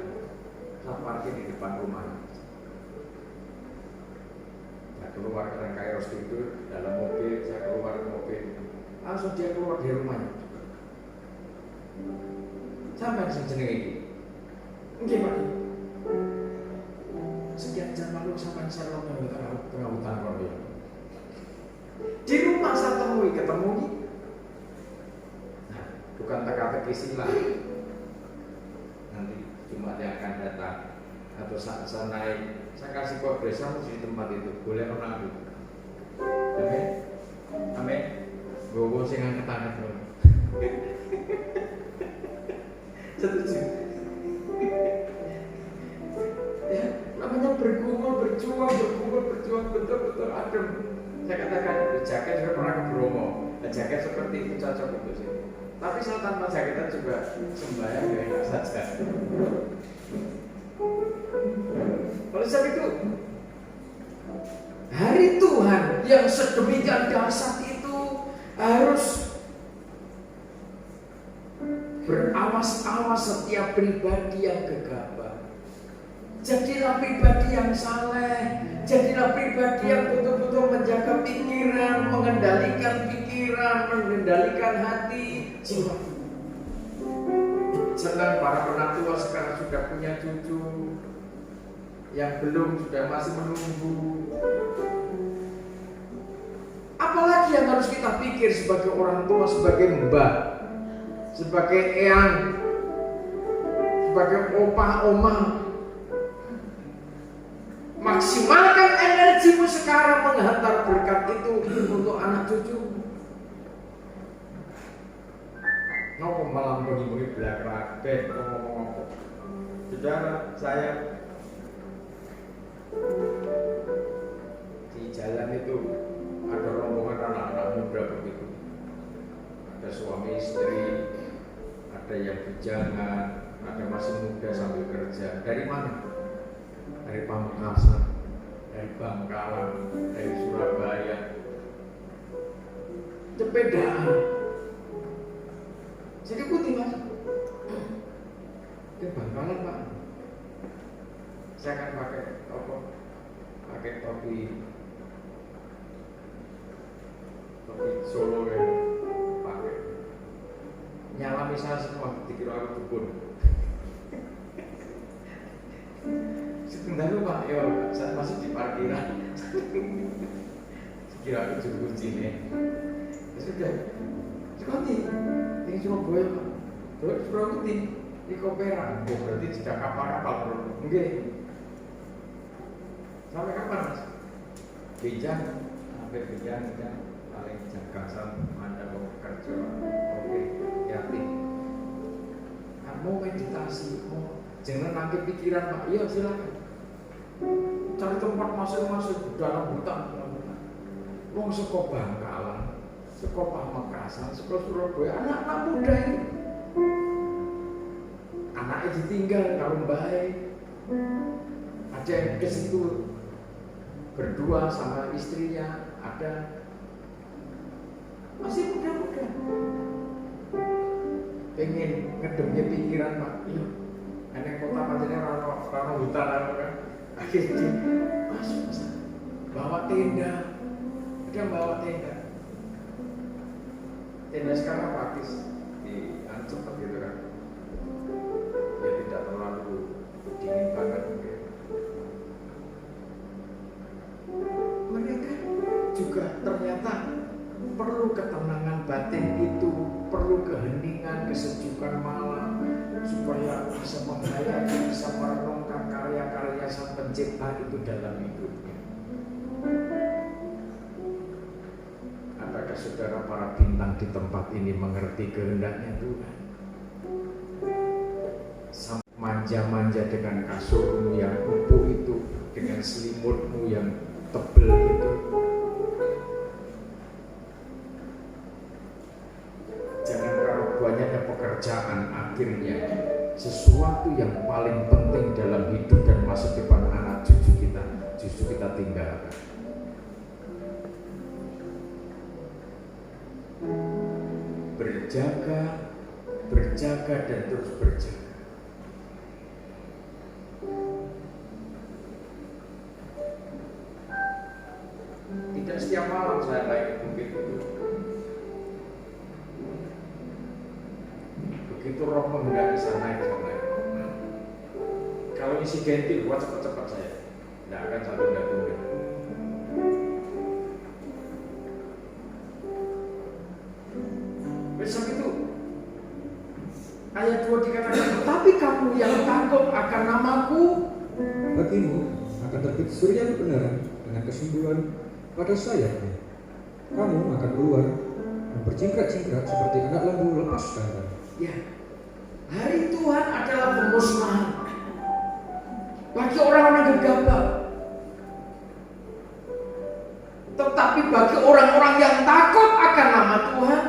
parkir di depan rumah. Keluar karena kairos tidur dalam mobil, saya keluar ke mobil, langsung dia keluar dari rumahnya. Sampai sejeneng ini, mungkin Pak. Sekian jam lalu sampai saya lomba di tengah hutan Rondo. Di rumah saya ketemu nih. Nah, bukan teka-teki silang. Nanti Jumat yang akan datang atau saat saya naik. Saya kasih progres di tempat itu, boleh orang itu. Amin. Amin. Gowo sing angkat-angkat lho. Setuju. Ya, namanya bergumul, berjuang betul-betul adem. Saya katakan, jaket saya pernah ke Bromo. Jaket seperti itu cocok untuk sih. Tapi saya tanpa jaketan juga sembahyang ya enak saja. Oleh sebab itu, hari Tuhan yang sedemikian dahsyat itu harus berawas-awas setiap pribadi yang gegabah. Jadilah pribadi yang saleh, jadilah pribadi yang betul-betul menjaga pikiran, mengendalikan hati, jiwa. Jangan para penatua sekarang sudah punya cucu, yang belum sudah masih menunggu. Apalagi yang harus kita pikir sebagai orang tua, sebagai mbak, sebagai eyang, sebagai opa, oma. Maksimalkan energimu sekarang menghantar berkat itu untuk anak cucu. Nopo malam bunyi-bunyi belakang ngomong-ngomong apa? Saudara, saya di jalan itu ada rombongan anak-anak muda begitu. Ada suami istri, ada yang bujangan, ada masih muda sambil kerja. Dari mana? Dari Pamekasan, dari Bangkalan, dari Surabaya. Sepedaan. Jadi putih mas. Ke Bangkalan pak. Saya akan pakai topi Solo yang pakai. Nyalami saya semua dikira aku dukun. Sebentar pak, ya saya masih di parkiran. Kira aku juru kunci nih. Sudah, sekolah ini Surabaya pak. Terus Surabaya di Kopera. Oh, berarti sudah kapal-kapal bro. Mungkin. Sampai kapan mas? Bijak, sampai bijak, paling jagasan, ada mau kerja. Oke, yakin. Mau meditasi, mau jangan nanti pikiran pak. Iya silakan. Cari tempat masing-masing dalam hutan. Wong seko Bangkalan, seko Pamekasan, seko Surabaya, anak-anak muda ini. Anaknya ditinggal kalau baik. Ada yang ke situ berdua sama istrinya, ada masih muda-muda. Pengen ngedemnya pikiran pak. Iya. Enek kota pacarnya rano hutan kan. Akhirnya masuk bawa tenda. Dia bawa tenda. Tenda sekarang praktis diancam begitu kan. Ya tidak terlalu dingin banget mungkin. Mereka juga ternyata perlu ketenangan batin itu, perlu keheningan, kesejukan malam supaya bisa menghayati, bisa merenungkan karya-karya sang pencipta itu dalam hidupnya. Apakah saudara para bintang di tempat ini mengerti kehendaknya Tuhan? Manja-manja dengan kasurmu yang empuk itu, dengan selimutmu yang tebal itu. Jangan karena banyaknya pekerjaan akhirnya sesuatu yang paling penting dalam hidup dan masa depan anak cucu kita justru kita tinggalkan. Berjaga dan terus berjaga. Tidak setiap malam saya naik bukit itu. Begitu roh menghendaki saya naik. Kalau isi gentil, buat cepat-cepat saya. Tidak akan saya tunda-tunda. Besok itu ayat 2 dikatakan, tetapi kamu yang takut akan namaku, bagimu akan terbit surya kebenaran dengan kesembuhan pada sayapnya. Kamu akan keluar dan bercingkrak-cingkrak seperti anak lembu lepas kandang. Ya, hari Tuhan adalah pemusnahan bagi orang-orang gegabah. Tetapi bagi orang-orang yang takut akan nama Tuhan,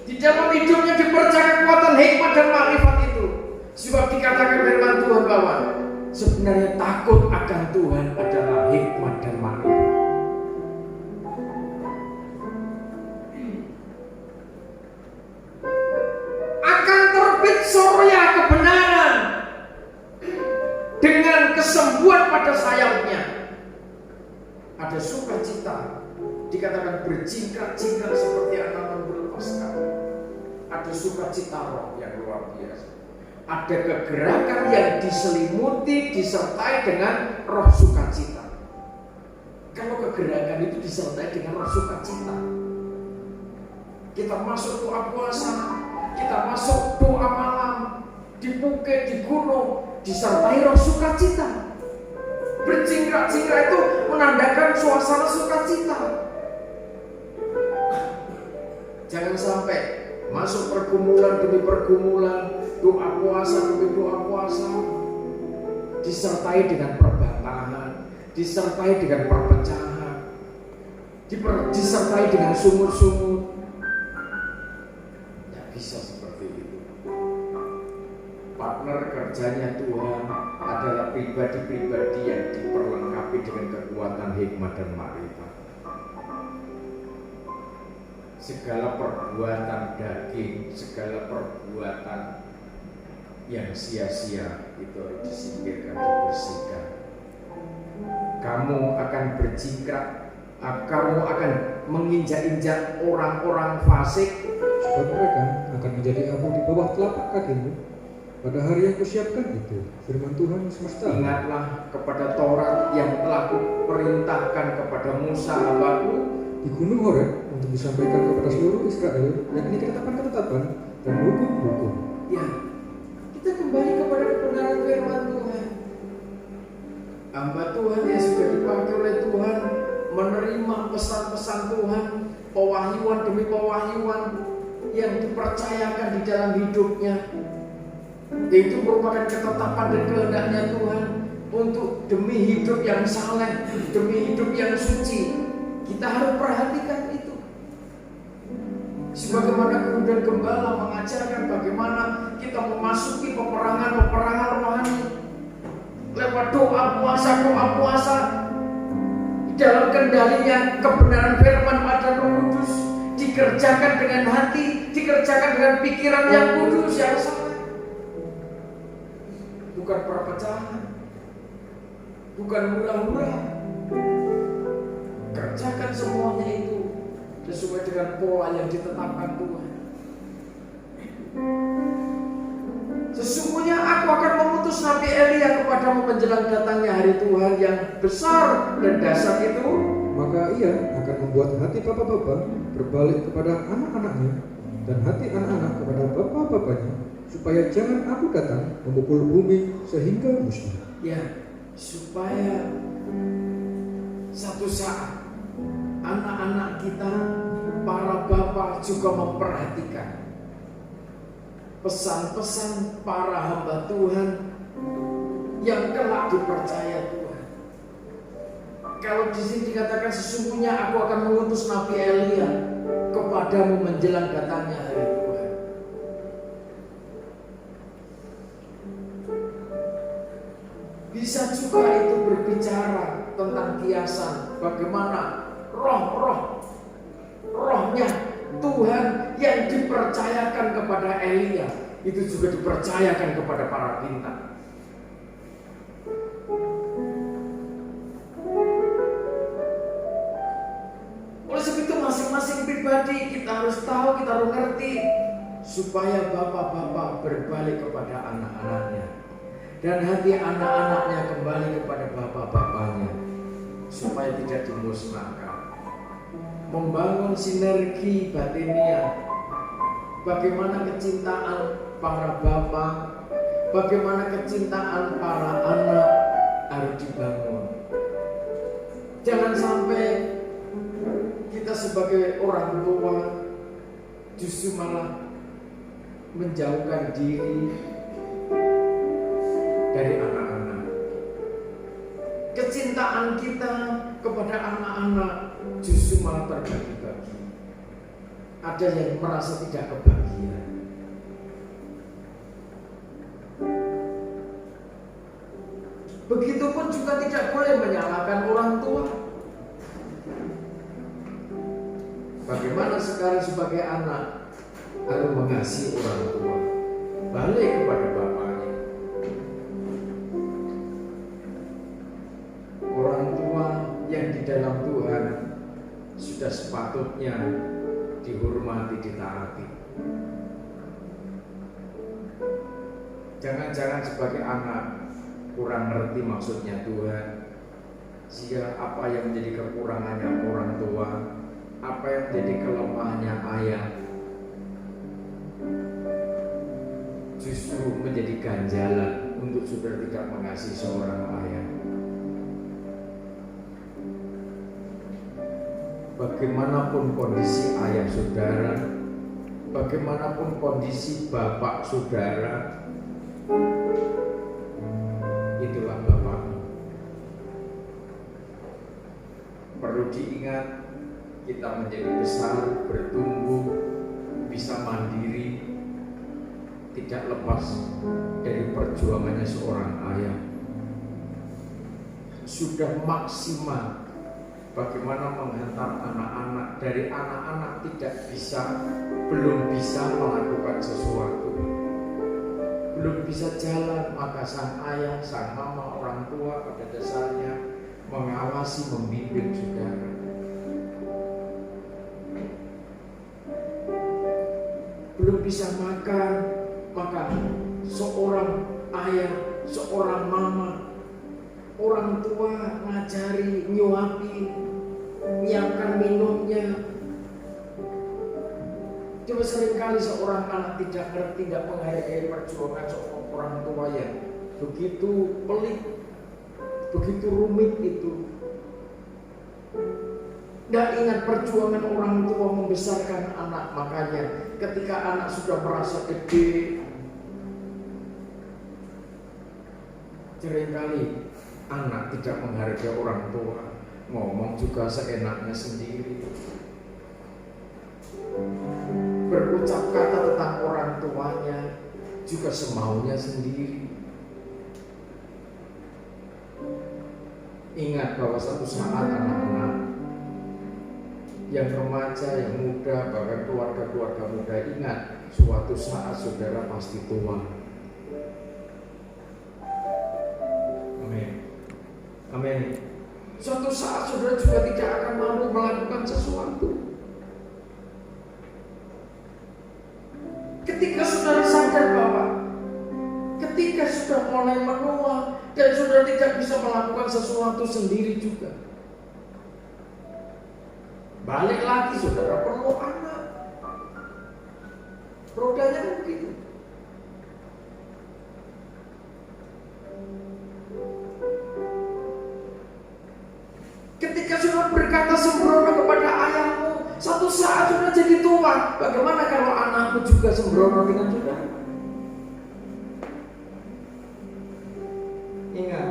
di dalam hidupnya dipercaya kekuatan hikmat dan makrifat itu. Sebab dikatakan firman Tuhan bahwa sebenarnya takut akan Tuhan adalah hikmat dan makrifat. Akan terbit surya kebenaran dengan kesembuhan pada sayapnya. Ada sukacita, dikatakan bercingkrak-cingkrak seperti anak lembu lepas kandang. Ada sukacita roh yang luar biasa. Ada kegerakan yang diselimuti, disertai dengan roh sukacita. Kalau pergerakan itu disertai dengan roh sukacita. Kita masuk doa puasa, kita masuk doa malam, di bukit, di gunung, disertai roh sukacita. Berjingkrak-jingkrak itu menandakan suasana sukacita. Jangan sampai masuk pergumulan demi pergumulan, doa puasa demi doa puasa, disertai dengan perbantahan, disertai dengan perpecahan, disertai dengan sumur-sumur. Tidak bisa seperti itu. Partner kerjanya Tuhan adalah pribadi-pribadi yang diperlengkapi dengan kekuatan hikmat dan makrifat. Segala perbuatan daging, segala perbuatan yang sia-sia itu harus disingkirkan, dibersihkan. Kamu akan berjingkrak, kamu akan menginjak-injak orang-orang fasik, Sebab mereka akan menjadi abu di bawah telapak kakimu pada hari yang kusiapkan itu, firman Tuhan semesta. Ingatlah kepada Taurat yang telah kuperintahkan kepada Musa hambaku Di gunung Horeb untuk disampaikan kepada seluruh Israel, yakni ketetapan-ketetapan dan hukum-hukum. Ya, kita kembali kepada kebenaran firman Tuhan. Hamba Tuhan yang sudah dipakai oleh Tuhan menerima pesan-pesan Tuhan, pewahyuan demi pewahyuan yang dipercayakan di dalam hidupnya, yaitu merupakan ketetapan dan kehendaknya Tuhan untuk demi hidup yang saleh, demi hidup yang suci. Kita harus perhatikan itu. Sebagaimana kemudian gembala mengajarkan bagaimana kita memasuki peperangan rohani lewat doa puasa di dalam kendalinya kebenaran firman dan Roh Kudus, dikerjakan dengan hati, dikerjakan dengan pikiran yang kudus, yang saleh. Bukan perpecahan, bukan hura-hura. Kerjakan semuanya itu sesuai dengan pola yang ditetapkan Tuhan. Sesungguhnya aku akan mengutus Nabi Elia kepadamu menjelang datangnya hari Tuhan yang besar dan dahsyat itu. Maka ia akan membuat hati bapak-bapak berbalik kepada anak-anaknya dan hati anak-anak kepada bapak-bapaknya, supaya jangan aku datang memukul bumi sehingga musnah. Ya, supaya satu saat anak-anak kita, para bapak juga memperhatikan pesan-pesan para hamba Tuhan yang kelak dipercaya Tuhan. Kalau di sini dikatakan sesungguhnya aku akan mengutus Nabi Elia kepadamu menjelang datangnya hari Tuhan. Bisa juga itu berbicara tentang kiasan, bagaimana rohnya Tuhan yang dipercayakan kepada Elia itu juga dipercayakan kepada para bintang. Oleh sebab itu masing-masing pribadi kita harus tahu, kita harus ngerti, supaya bapak-bapak berbalik kepada anak-anaknya dan hati anak-anaknya kembali kepada bapak-bapaknya, supaya tidak dimusnahkan. Membangun sinergi batinia, bagaimana kecintaan para bapak, bagaimana kecintaan para anak harus dibangun. Jangan sampai kita sebagai orang tua justru malah menjauhkan diri dari anak-anak. Kecintaan kita kepada anak-anak justru malah terbagi-bagi. Ada yang merasa tidak kebahagiaan. Begitupun juga tidak boleh menyalahkan orang tua. Bagaimana sekarang sebagai anak harus mengasihi orang tua, balik kepada bapaknya. Orang tua yang di dalam Tuhan sudah sepatutnya dihormati, ditaati. Jangan-jangan sebagai anak kurang ngerti maksudnya Tuhan, apa yang menjadi kekurangannya orang tua, apa yang menjadi kelemahannya ayah, justru menjadi ganjalan untuk saudara tidak mengasihi seorang ayah. Bagaimanapun kondisi ayah saudara, bagaimanapun kondisi bapak saudara, itulah bapakmu. Perlu diingat, kita menjadi besar, bertumbuh, bisa mandiri, tidak lepas dari perjuangannya seorang ayah. Sudah maksimal bagaimana menghantar anak-anak, dari anak-anak belum bisa melakukan sesuatu, belum bisa jalan, maka sang ayah, sang mama, orang tua pada dasarnya mengawasi, membimbing saudara. Belum bisa makan, maka seorang ayah, seorang mama, orang tua ngajari, nyuapi, nyiapkan minumnya. Coba seringkali seorang anak tidak ngerti, tidak menghargai perjuangan seorang orang tua yang begitu pelik, begitu rumit itu. Dan ingat perjuangan orang tua membesarkan anak. Makanya ketika anak sudah merasa gede, seringkali anak tidak menghargai orang tua, ngomong juga seenaknya sendiri, berucap kata tentang orang tuanya juga semaunya sendiri. Ingat bahwa satu saat anak-anak yang remaja, yang muda, bahkan keluarga-keluarga muda, ingat suatu saat saudara pasti tua. Amin. Amin. Suatu saat saudara juga tidak akan mampu melakukan sesuatu. Ketika saudara sadar bahwa ketika sudah mulai menua dan saudara tidak bisa melakukan sesuatu sendiri juga, balik lagi saudara perlu anak. Rodanya kan begitu. Ketika saudara berkata sembrono kepada ayahmu, satu saat saudara jadi tua. Bagaimana kalau anakmu juga sembrono dengan saudara? Ingat,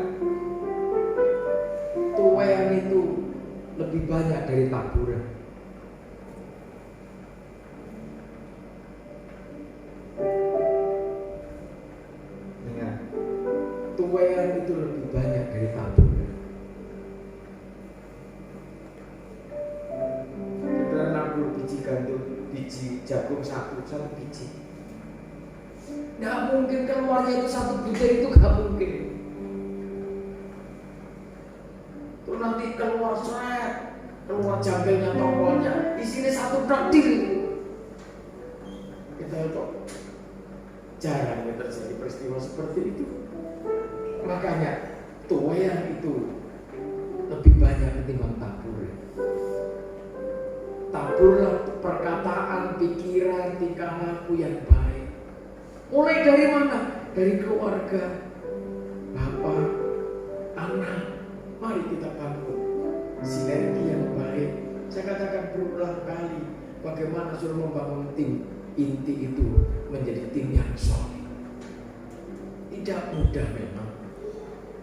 tuayan itu lebih banyak dari taburan. Ingat, tuayan itu lebih banyak dari taburan. Kita 60 biji gandum, biji jagung satu biji. Nggak mungkin keluarnya itu satu biji, itu nggak mungkin. Itu nanti keluar seret, keluar jambelnya, tongkolnya, isinya satu takdir. Kita itu jarang terjadi peristiwa seperti itu. Makanya tuayan itu lebih banyak ketimbang tabur. Taburlah perkataan, pikiran, tingkah laku yang baik. Mulai dari mana? Dari keluarga, bapak, anak. Mari kita bangun sinergi yang baik. Saya katakan berulang kali, bagaimana sudah membangun tim inti itu menjadi tim yang solid. Tidak mudah memang,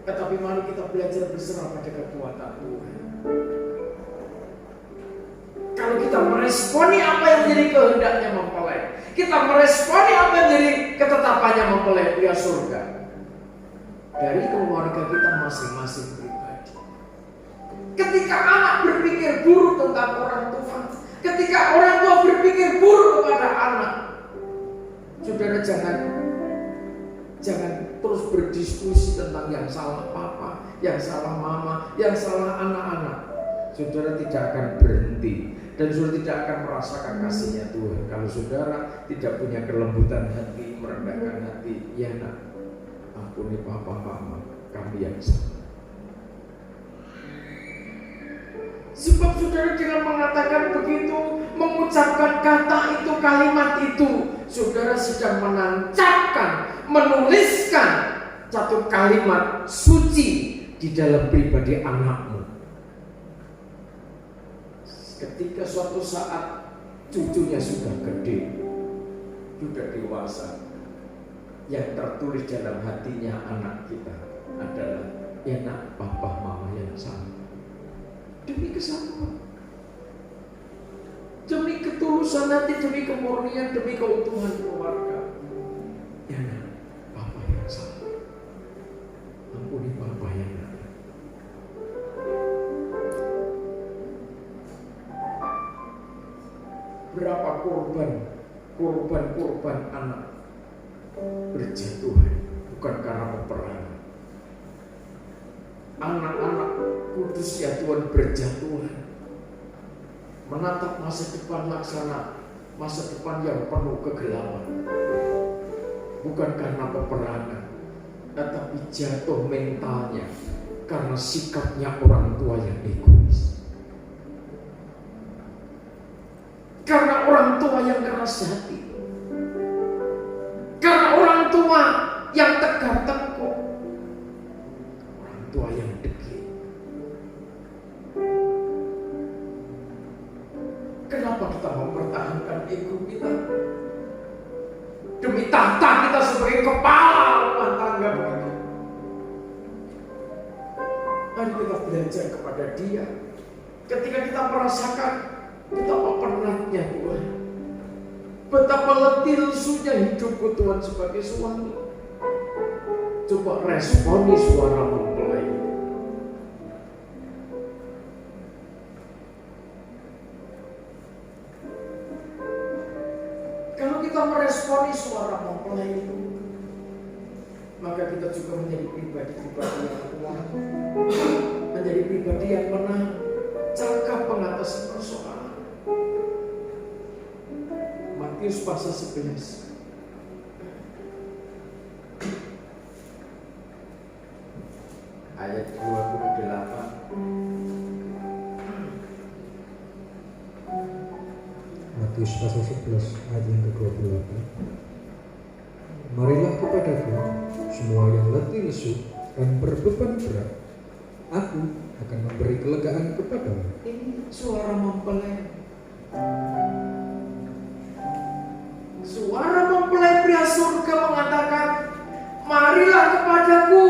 tetapi mari kita belajar berserah pada kekuatan Tuhan. Kalau kita meresponi apa yang menjadi kehendaknya mempelai, kita meresponi apa yang menjadi ketetapannya mempelai pria surga, dari keluarga kita masing-masing pribadi. Ketika anak berpikir buruk tentang orang tua, ketika orang tua berpikir buruk kepada anak, saudara jangan terus berdiskusi tentang yang salah papa, yang salah mama, yang salah anak-anak. Saudara tidak akan berhenti dan saudara tidak akan merasakan kasihnya Tuhan kalau saudara tidak punya kelembutan hati, merendahkan hati. Ya nak, ampuni papa mama, kami yang salah. Sebab saudara dengan mengatakan begitu, mengucapkan kata itu, kalimat itu, saudara sedang menancapkan, menuliskan satu kalimat suci di dalam pribadi anakmu. Ketika suatu saat cucunya sudah gede, sudah dewasa, yang tertulis dalam hatinya anak kita adalah, ya nak, papa mama yang salah. Demi kesatuan, demi ketulusan hati, demi kemurnian, demi keutuhan keluarga. Ya nak, papa yang salah, ampuni papa yang salah. Berapa korban anak berjatuhan bukan karena peperangan. Anak-anak kudus ya Tuhan berjatuhan, menatap masa depan masa depan yang penuh kegelapan, bukan karena peperangan, tetapi jatuh mentalnya karena sikapnya orang tua yang egois, karena orang tua yang keras hati, karena orang tua yang tegar tengkuk, orang tua yang degil. Kenapa kita mempertahankan ego kita demi tahta kita sebagai kepala rumah tangga begitu? Mari kita belajar kepada Dia. Ketika kita merasakan betapa penatnya Tuhan, betapa letih lesunya hidupku Tuhan sebagai suami, coba responi suara mempelai. Kalau kita meresponi suara mempelai itu, maka kita juga menjadi pribadi-pribadi yang kuat, menjadi pribadi yang menang, cakap mengatasi persoalan. Matius pasal 11 ayat 28. Matius pasal 11 ayat yang ke-28. Marilah kepadaku semua yang letih lesu dan berbeban berat, aku akan memberi kelegaan kepadamu. Ini suara mempelai. Suara mempelai pria surga mengatakan, marilah kepadaku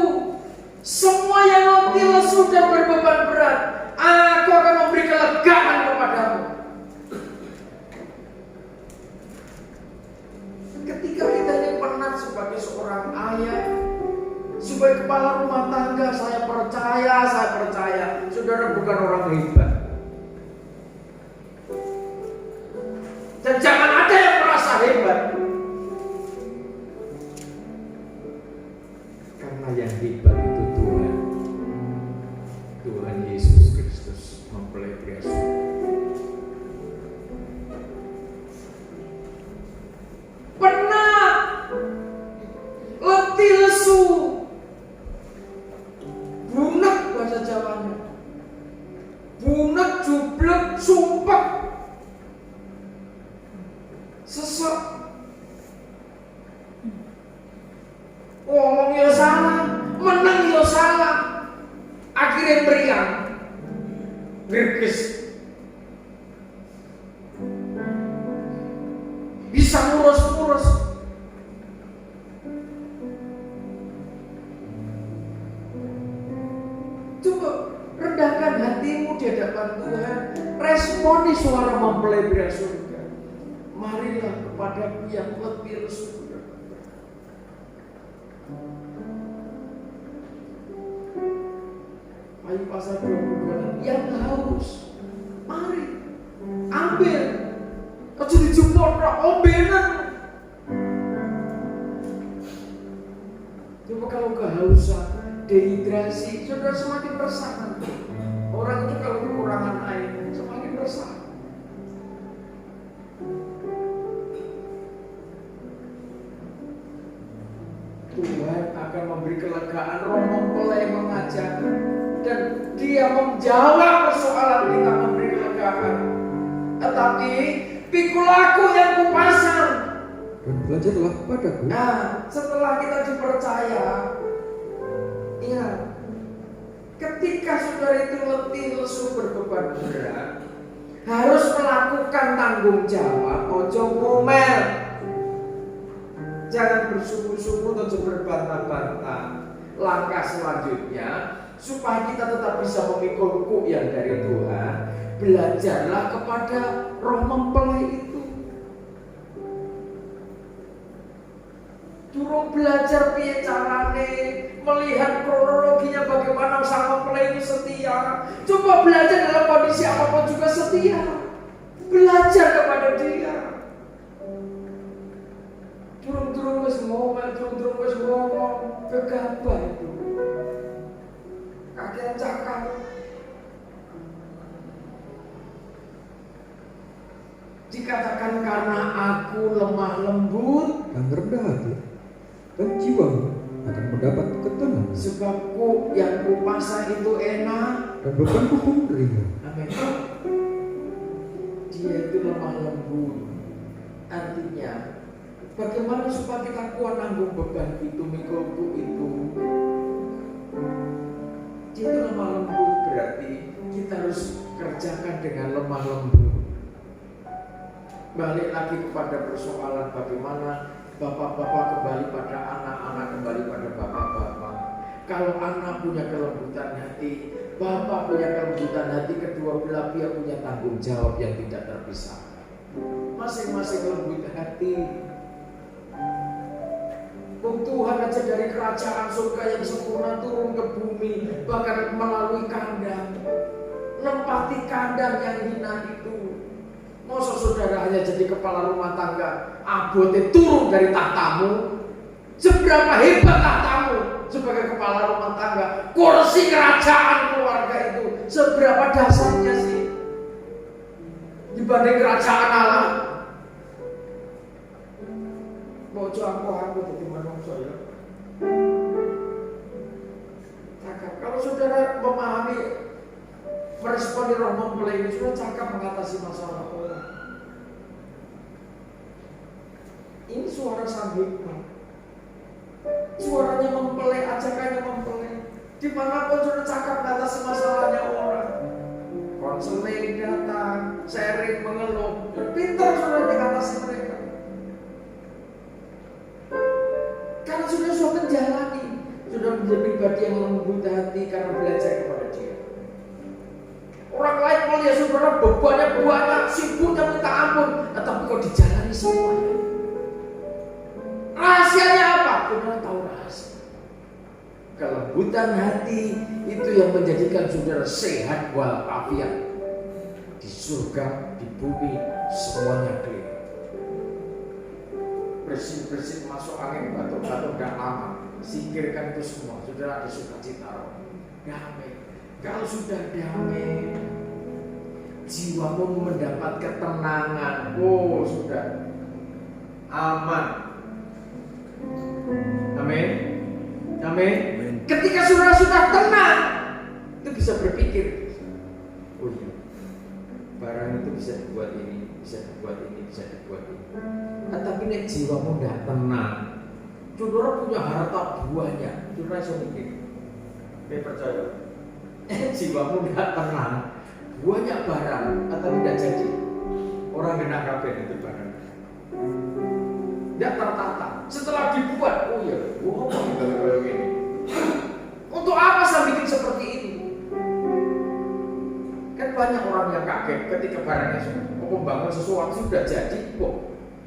semua yang letih lesu dan berbeban berat, aku akan memberi kelegaan kepadamu. Ketika kita ini penat sebagai seorang ayah, sebagai kepala rumah tangga, saya percaya, saudara bukan orang hebat. Dan jangan ada yang merasa hebat, karena yang hebat itu Tuhan Yesus Kristus, mempelai pria surga. Penat, letih lesu, bunek bahasa Jawanya, bunek, jublek, sumpek, sesek, ngomong ya salah, menang ya salah, akhirnya beriang, gerges, bisa ngurus-ngurus. Coba rendahkan hatimu di hadapan Tuhan, responi suara mempelai pria surga. Marilah kepadaku yang letih lesu. Ayat pasal 22, yang haus, mari ambil, aja dijupuk ombenan. Coba kalau kehausan, dehidrasi, saudara semakin resah. Orang itu kalau kekurangan air semakin resah. Tuhan akan memberi kelegaan. Roh mempelai mengajar, dan Dia menjawab persoalan kita, memberi kelegaan. Tetapi pikul aku yang kupasang. Dan belajarlah padaku. Nah, setelah kita dipercaya, ingat, ketika saudara itu letih, lesu, berbeban berat, harus melakukan tanggung jawab. Ojo ngomel, jangan bersungguh-sungguh atau berbantah-bantah. Langkah selanjutnya, supaya kita tetap bisa memikul kuk yang dari Tuhan, belajarlah kepada roh mempelai itu. Durung belajar piye carane, melihat kronologinya bagaimana sang mempelai itu setia. Coba belajar dalam kondisi apapun juga setia. Belajar kepada dia. Durung-durung wis ngomong, gegabah itu. Kakean cakap. Dikatakan karena aku lemah lembut Dan rendah hati, dan jiwamu akan mendapat ketenangan. sebab kuk yang kupasang itu enak. Dan bebanku pun ringan. Amin. Dia itu lemah lembut. Artinya, bagaimana supaya kita kuat nanggung beban itu, mikulku itu? Dia itu lemah lembut, berarti kita harus kerjakan dengan lemah lembut. Balik lagi kepada persoalan bagaimana bapak-bapak kembali pada anak-anak, kembali pada bapak-bapak. Kalau anak punya kelembutan hati, bapak punya kelembutan hati, kedua belah pihak punya tanggung jawab yang tidak terpisahkan. Masing-masing lembut hati. Tuhan aja dari kerajaan surga yang sempurna turun ke bumi, bahkan melalui kandang, nempati kandang yang hina itu. Masa saudara hanya jadi kepala rumah tangga, abote turun dari tahtamu? Seberapa hebat tahtamu sebagai kepala rumah tangga? Kursi kerajaan keluarga itu seberapa dasarnya sih dibanding kerajaan Allah? Bojo aku jadi manusia ya. Cakap. Kalau saudara memahami, meresponi roh mempelai ini, sudah cakap mengatasi masalah orang. Ini suara sang hikmat. Suaranya mempelai, ajakannya mempelai. Dimanapun sudah cakap mengatasi masalahnya orang. Konseling datang, sharing, mengeluh. Pintar sudah mengatasi mereka. Karena sudah menjalani, sudah menjadi pribadi yang lembut hati karena belajar kepada dia. Orang lain melihat saudara bebannya banyak, sibuknya minta ampun, tetapi kok dijalani semuanya. Rahasianya apa? Saudara tahu rahasia. Kelembutan hati itu yang menjadikan saudara sehat walafiat. Di surga, di bumi, semuanya clear. Bersih-bersih masuk angin, batuk-batuk gak lama. Singkirkan itu semua, saudara ada sukacita, damai. Kalau sudah damai, jiwamu mendapat ketenangan. Oh, sudah aman. Amin. Amin. Ketika saudara sudah tenang, itu bisa berpikir, oh iya, barang itu bisa dibuat ini, bisa dibuat ini, bisa dibuat ini. Tetapi nek jiwamu tidak tenang, saudara punya harta banyak, saudara bisa mikir, percaya? Jiwamu tidak tenang, banyak barang, tetapi tidak jadi. Orang kena kabeh itu barang, tidak tertata. Setelah dibuat, oh iya, oh kalau ini. Untuk apa saya bikin seperti ini? Kan banyak orang yang kaget ketika barangnya sudah membangun sesuatu sudah jadi, kok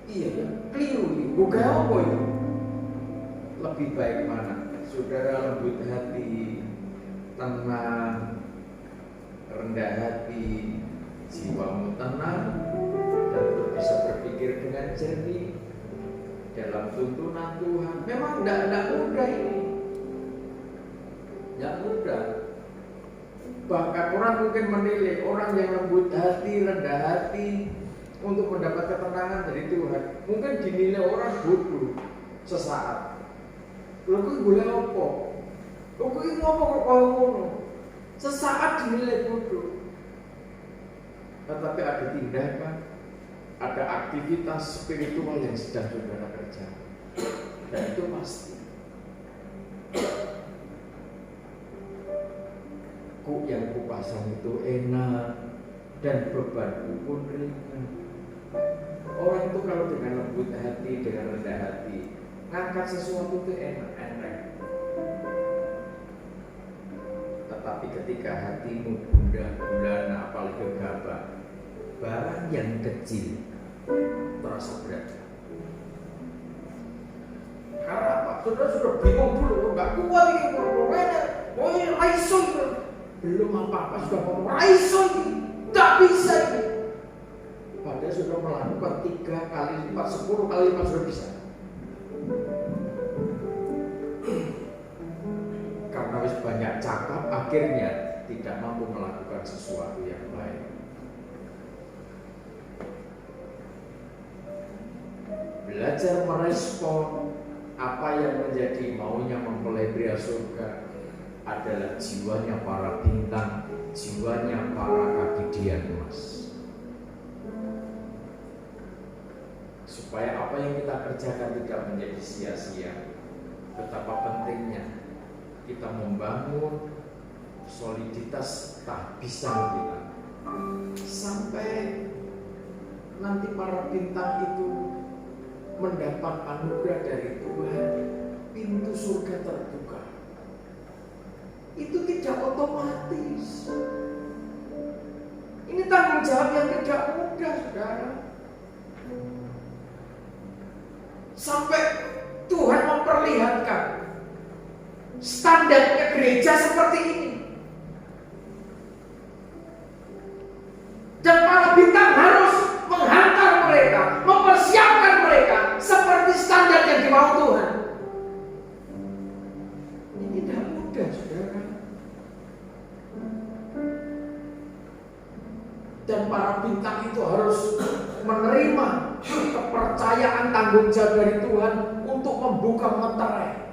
iya ya, keliru nih, bukan apa itu? Lebih baik mana? Saudara lembut hati, tenang, rendah hati, jiwamu tenang, dan bisa berpikir dengan jernih dalam tuntunan Tuhan. Memang tidak mudah ini, tidak mudah. Bahkan orang mungkin menilai orang yang lembut hati, rendah hati untuk mendapat ketenangan dari Tuhan, mungkin dinilai orang bodoh sesaat. Lho kuwi golek apa? Lho kuwi ngopo kok koyo ngono? sesaat dinilai bodoh. Tetapi ada tindakan, ada aktivitas spiritual yang sedang saudara kerjakan, dan itu pasti. Kuk yang kupasang itu enak dan bebanku pun ringan. Orang itu kalau dengan lembut hati, dengan rendah hati, ngangkat sesuatu itu enak. Tetapi ketika hatimu gundah gulana, apalagi gegabah, barang yang kecil terasa berat. Karena apa? Saudara sudah bingung dulu, nggak kuat ini, oh ini raiso, belum apa-apa sudah ngomong raiso ini, nggak bisa ini. Padahal sudah melakukan 3 kali lipat, 10 kali lipat sudah bisa. Karena wis banyak cakap, akhirnya tidak mampu melakukan sesuatu yang baik. Belajar merespon apa yang menjadi maunya mempelai pria surga adalah jiwanya para bintang, jiwanya para kaki dian emas. Supaya apa yang kita kerjakan tidak menjadi sia-sia. Betapa pentingnya kita membangun soliditas tahbisan kita sampai nanti para bintang itu mendapat anugerah dari Tuhan, pintu surga terbuka. Itu tidak otomatis. Ini tanggung jawab yang tidak mudah, saudara. Sampai Tuhan memperlihatkan standarnya gereja seperti ini. Dan para bintang harus menghantar mereka, mempersiapkan mereka seperti standar yang dimau Tuhan. Ini tidak mudah, saudara. Dan para bintang itu harus menerima kepercayaan tanggung jawab dari Tuhan untuk membuka meterai.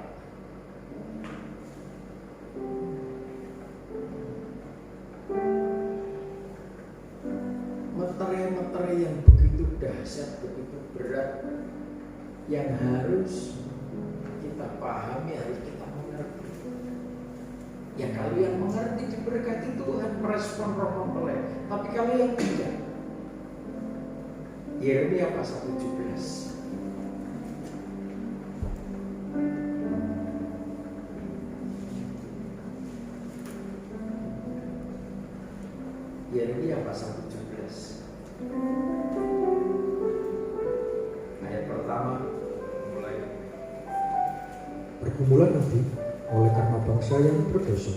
Meterai-meterai yang begitu dahsyat, begitu berat, yang harus kita pahami, harus kita mengerti. Ya kalau yang mengerti diberkati Tuhan, merespon roh mempelai. Tapi kalau yang tidak, Yeremia pasal 17. Yeremia pasal 17. Ayat pertama mulai. Pergumulan Nabi oleh karena bangsa yang berdosa.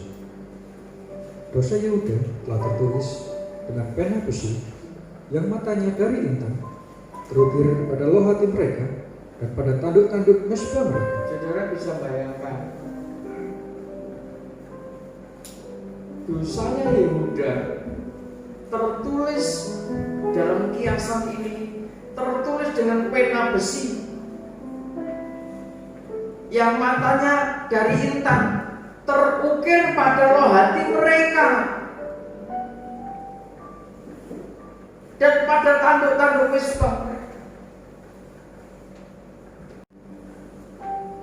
Dosa Yehuda telah tertulis dengan pena besi yang matanya dari intan, terukir pada loh hati mereka dan pada tanduk-tanduk mesbah mereka. Saudara bisa bayangkan dosanya Yehuda tertulis dalam kiasan ini, tertulis dengan pena besi yang matanya dari intan, terukir pada loh hati mereka dan pada tanduk-tanduk mesbah mereka,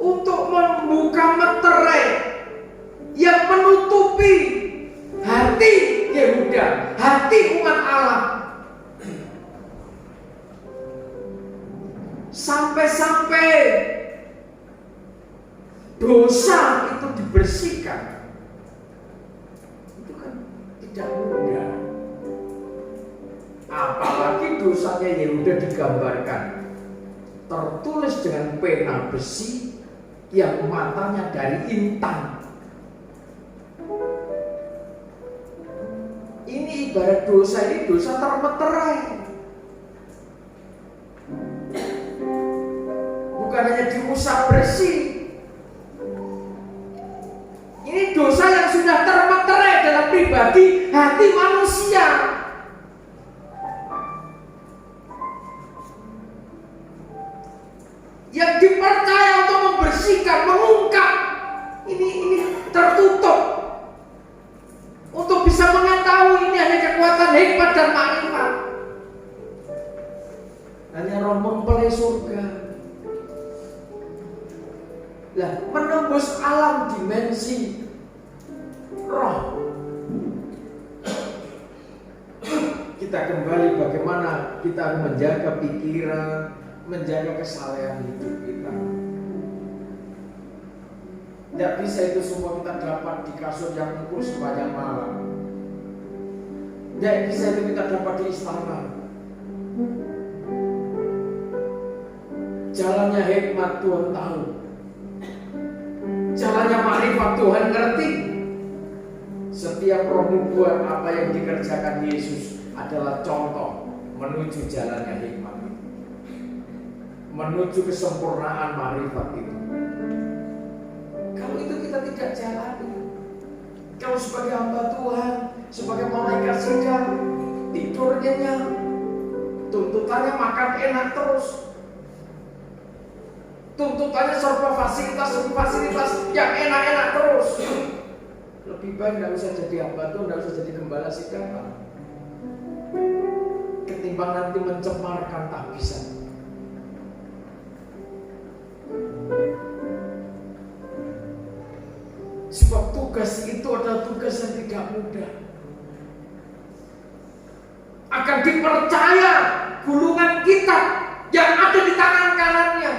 untuk membuka meterai yang menutupi hati Yehuda, hati umat Allah, sampai-sampai dosa itu dibersihkan. Itu kan tidak mudah. Apalagi dosanya Yehuda digambarkan tertulis dengan pena besi yang matanya dari intan. Ini ibarat dosa ini dosa termeterai. Bukan hanya diusap bersih. Ini dosa yang sudah termeterai dalam pribadi hati manusia. Yang dipercaya untuk membersihkan, mengungkap. Ini tertutup kita kembali bagaimana kita menjaga pikiran, menjaga kesalehan hidup kita. Tidak bisa itu semua kita dapat di kasur yang empuk sepanjang malam. Tidak bisa itu kita dapat di istana. Jalannya hikmat Tuhan tahu. Jalannya makrifat Tuhan ngerti. Setiap roh nubuat apa yang dikerjakan Yesus adalah contoh menuju jalannya hikmat itu, menuju kesempurnaan makrifat itu. Kalau itu kita tidak jalani, kalau sebagai hamba Tuhan, sebagai malaikat sidang, tidur nyenyak, tuntutannya makan enak terus, tuntutannya serba fasilitas yang enak-enak terus. Lebih baik tidak usah jadi hamba Tuhan, tidak usah jadi gembala sidang, ketimbang nanti mencemarkan tak bisa. Sebab tugas itu adalah tugas yang tidak mudah. Akan dipercaya gulungan kitab yang ada di tangan kanannya.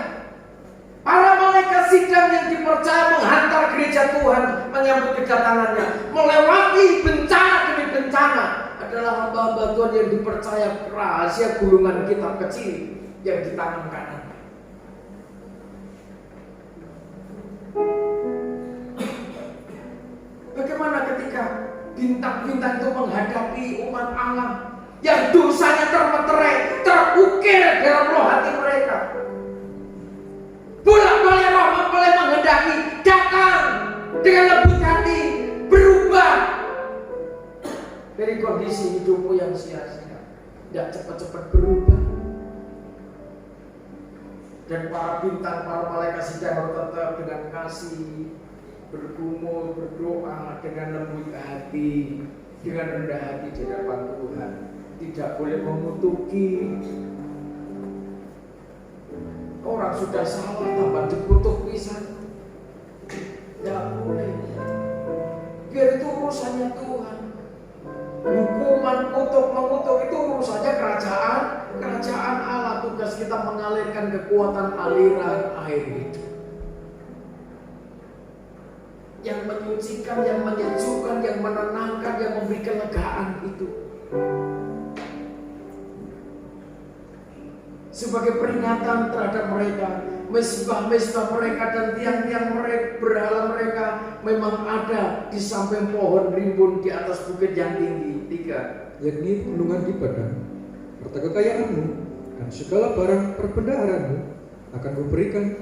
Para malaikat sidang yang dipercaya menghantar gereja Tuhan menyambut kedatangannya, melewati bencana demi bencana, adalah hamba-hamba Tuhan yang dipercaya rahasia gulungan kitab kecil yang di tangan kanan. Bagaimana ketika bintang-bintang itu menghadapi umat Allah yang dosanya termeterai, terukir dalam roh hati mereka? Bolak-balik roh mempelai menghendaki datang dengan lembut hati, berubah dari kondisi hidupmu yang sia-sia. Tidak cepat-cepat berubah. Dan para bintang, para malaikat sidang tetap dengan kasih, bergumul, berdoa dengan lembut hati, dengan rendah hati di hadapan Tuhan. Tidak boleh mengutuki. Orang sudah salah tambah dikutuk pisan. Tidak boleh. Biar itu urusannya Tuhan. Hukuman, mengutuk itu urusannya kerajaan Allah. Tugas kita mengalirkan kekuatan aliran air hidup yang menyucikan, yang menyejukkan, yang menenangkan, yang memberi kelegaan itu. Sebagai peringatan terhadap mereka, mesbah-mesbah mereka dan tiang-tiang mereka, berhala mereka memang ada di samping pohon rimbun di atas bukit yang tinggi. 3. Yakni gunungan di padang, harta kekayaanmu dan segala barang perbendaharanmu akan kuberikan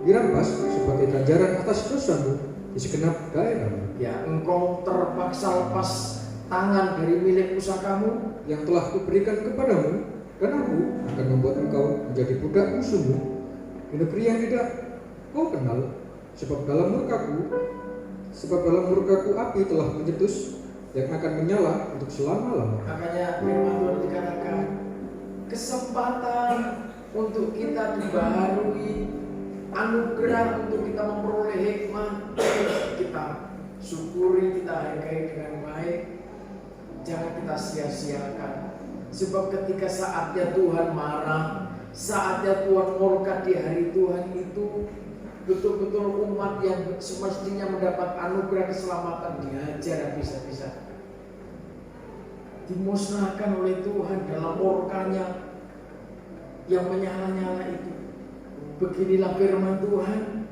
dirampas sebagai ganjaran atas dosamu di segenap daerahmu. Ya, engkau terpaksa lepas tangan dari milik pusakamu yang telah kuberikan kepadamu, dan aku akan membuat engkau menjadi budak musuhmu di negeri yang tidak kau kenal, sebab dalam murkaku api telah mencetus yang akan menyala untuk selama-lamanya. Makanya firman Tuhan dikatakan kesempatan untuk kita dibaharui, anugerah untuk kita memperoleh hikmah, kita syukuri, kita hargai dengan baik, jangan kita sia-siakan. Sebab ketika saatnya Tuhan marah, saatnya Tuhan murka di hari Tuhan itu, betul-betul umat yang semestinya mendapat anugerah keselamatan dihajar habis-habisan, dimusnahkan oleh Tuhan dalam murkanya yang menyala-nyala itu. Beginilah firman Tuhan.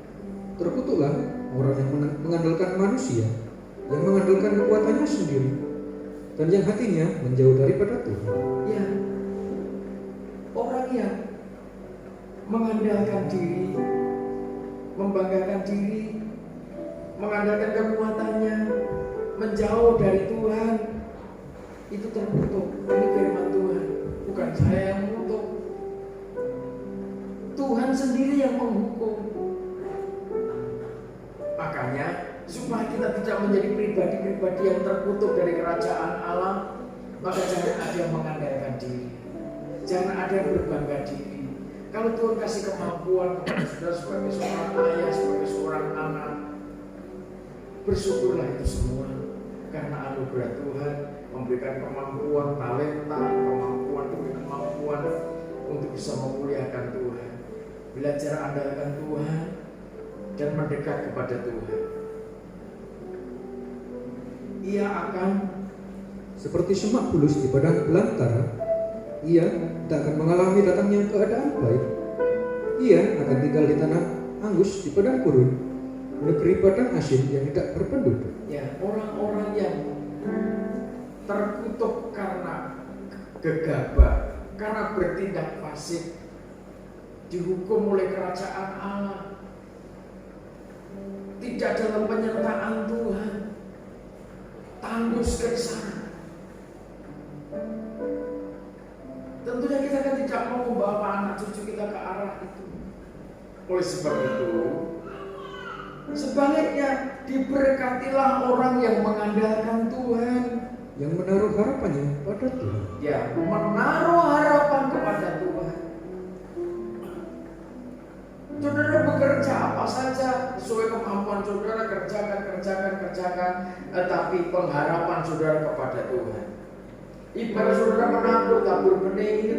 Terkutuklah orang yang mengandalkan manusia, yang mengandalkan kekuatannya sendiri, dan yang hatinya menjauh daripada Tuhan. Ya, orang yang mengandalkan diri, membanggakan diri, mengandalkan kekuatannya, menjauh dari Tuhan, itu terkutuk. Ini firman Tuhan, bukan saya yang mengutuk. Tuhan sendiri yang menghukum. Makanya supaya kita tidak menjadi pribadi-pribadi yang terkutuk dari kerajaan Allah, maka jangan ada yang mengandalkan diri, jangan ada yang berbangga diri. Kalau Tuhan kasih kemampuan kepada saudara sebagai seorang ayah, sebagai seorang anak, bersyukurlah itu semua. karena anugerah Tuhan memberikan kemampuan, talenta, kemampuan demi kemampuan untuk bisa memuliakan Tuhan, belajar andalkan Tuhan dan mendekat kepada Tuhan. Ia akan Seperti semak bulus di padang belantara, ia tak akan mengalami datangnya keadaan baik. Ia akan tinggal di tanah angus di padang gurun, negeri padang asin yang tidak berpenduduk. ya orang-orang yang terkutuk karena gegabah, karena bertindak fasik, dihukum oleh kerajaan Allah, tidak dalam penyertaan Tuhan, tandus ke sana. Tentunya kita kan tidak mau membawa anak cucu kita ke arah itu. Oleh sebab itu, sebaliknya diberkatilah orang yang mengandalkan Tuhan, Yang menaruh harapannya pada Tuhan. ya menaruh harapan kepada Tuhan. Saudara bekerja apa saja sesuai kemampuan saudara, kerjakan, tapi pengharapan saudara kepada Tuhan. Ibarat saudara menabur, tabur benih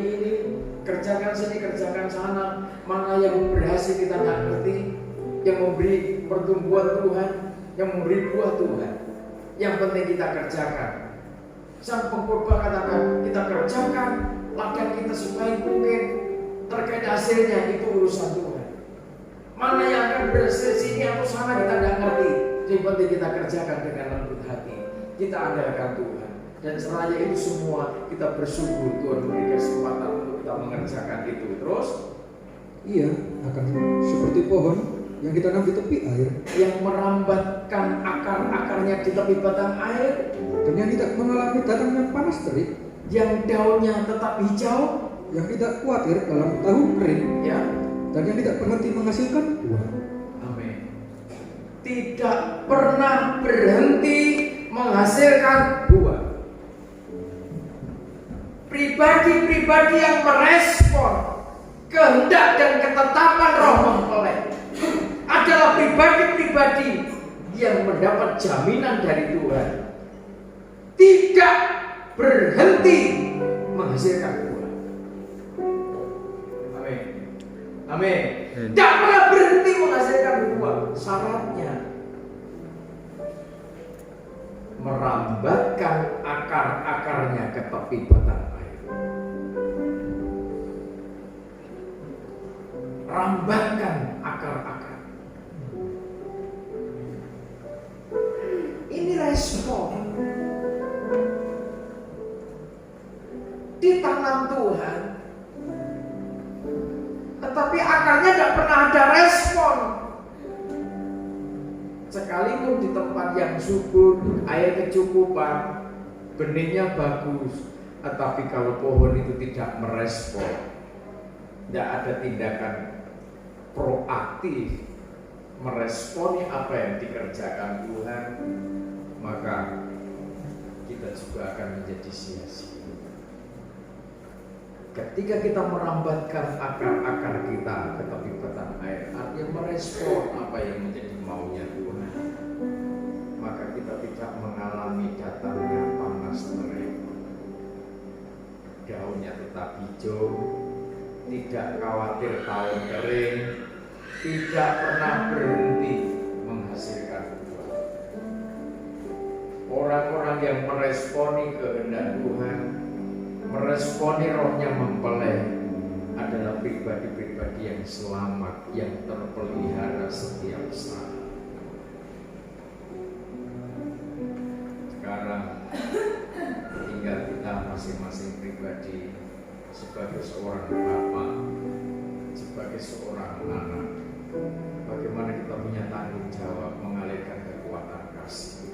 ini, kerjakan sini, kerjakan sana. Mana yang berhasil kita nggak ngerti, yang memberi pertumbuhan Tuhan, yang memberi buah Tuhan. Yang penting kita kerjakan. Sang pengkhotbah katakan, kita kerjakan ladang kita sebaik mungkin. Terkait hasilnya itu urusan Tuhan. Mana yang akan berhasil sini atau sana kita nggak ngerti. Yang penting kita kerjakan dengan lembut hati. Kita andalkan Tuhan, dan seraya itu semua kita bersyukur Tuhan memberi kesempatan untuk kita mengerjakan itu. Terus Ia akan seperti pohon yang ditanam di tepi air, yang merambatkan akar-akarnya di tepi batang air, dan yang tidak mengalami datangnya panas terik, yang daunnya tetap hijau, yang tidak khawatir dalam tahun kering, ya, dan yang tidak berhenti menghasilkan buah. amin. Tidak pernah berhenti menghasilkan buah. Pribadi-pribadi yang merespon kehendak dan ketetapan Roh mempelai adalah pribadi-pribadi yang mendapat jaminan dari Tuhan, tidak berhenti menghasilkan buah. Amin. Amin. Tidak pernah berhenti menghasilkan buah. Syaratnya merambatkan akar-akarnya ke tepi batang air. Rambatkan akar-akar. Ini respon ditanam Tuhan, tetapi akarnya tidak pernah ada respon. Sekalipun di tempat yang subur, air kecukupan, benihnya bagus, tetapi kalau pohon itu tidak merespon, tidak ada tindakan proaktif meresponi apa yang dikerjakan Tuhan, maka kita juga akan menjadi sia-sia. Ketika kita merambatkan akar-akar kita ke tepi batang air, artinya merespon apa yang menjadi maunya Tuhan, maka kita tidak mengalami datangnya panas terik, daunnya tetap hijau, tidak khawatir tahun kering, tidak pernah berhenti menghasilkan buah. Orang-orang yang meresponi kehendak Tuhan, meresponi rohnya mempelai, adalah pribadi-pribadi yang selamat, yang terpelihara setiap saat. Sekarang tinggal kita masing-masing pribadi sebagai seorang bapak, sebagai seorang anak, bagaimana kita punya tanggung jawab mengalirkan kekuatan kasih,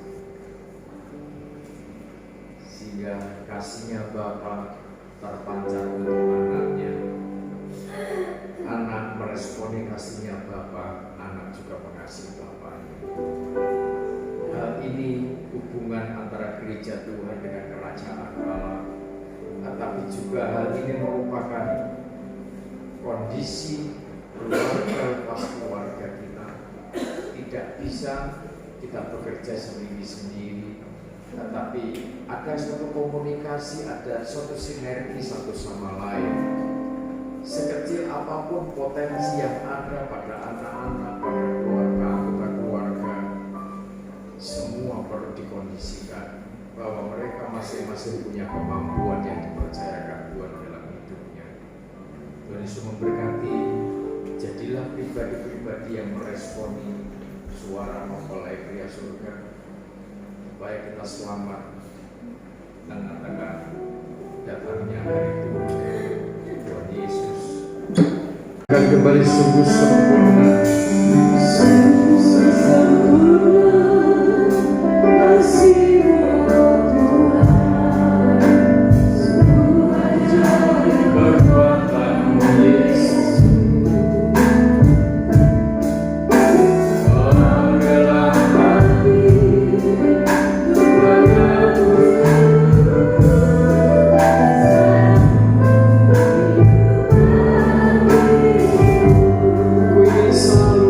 sehingga kasihnya Bapa terpancar untuk anaknya, anak meresponi kasihnya Bapa, anak juga mengasihi Bapaknya. Hal ini hubungan antara gereja Tuhan dengan kerajaan Allah, tetapi juga hal ini merupakan kondisi keluarga lepas keluarga kita. Tidak bisa kita bekerja sendiri-sendiri, tetapi ada suatu komunikasi, ada suatu sinergi satu sama lain. Sekecil apapun potensi yang ada pada anak-anak, pada keluarga, anggota keluarga, semua perlu dikondisikan bahwa mereka masing-masing punya kemampuan yang dipercayakan Tuhan dalam hidupnya. Tuhan Yesus memberkati. Jadilah pribadi-pribadi yang meresponi suara mempelai pria surga, supaya kita selamat tengah-tengah datangnya hari Tuhan Yesus. Akan kembali sungguh sempurna. Selalu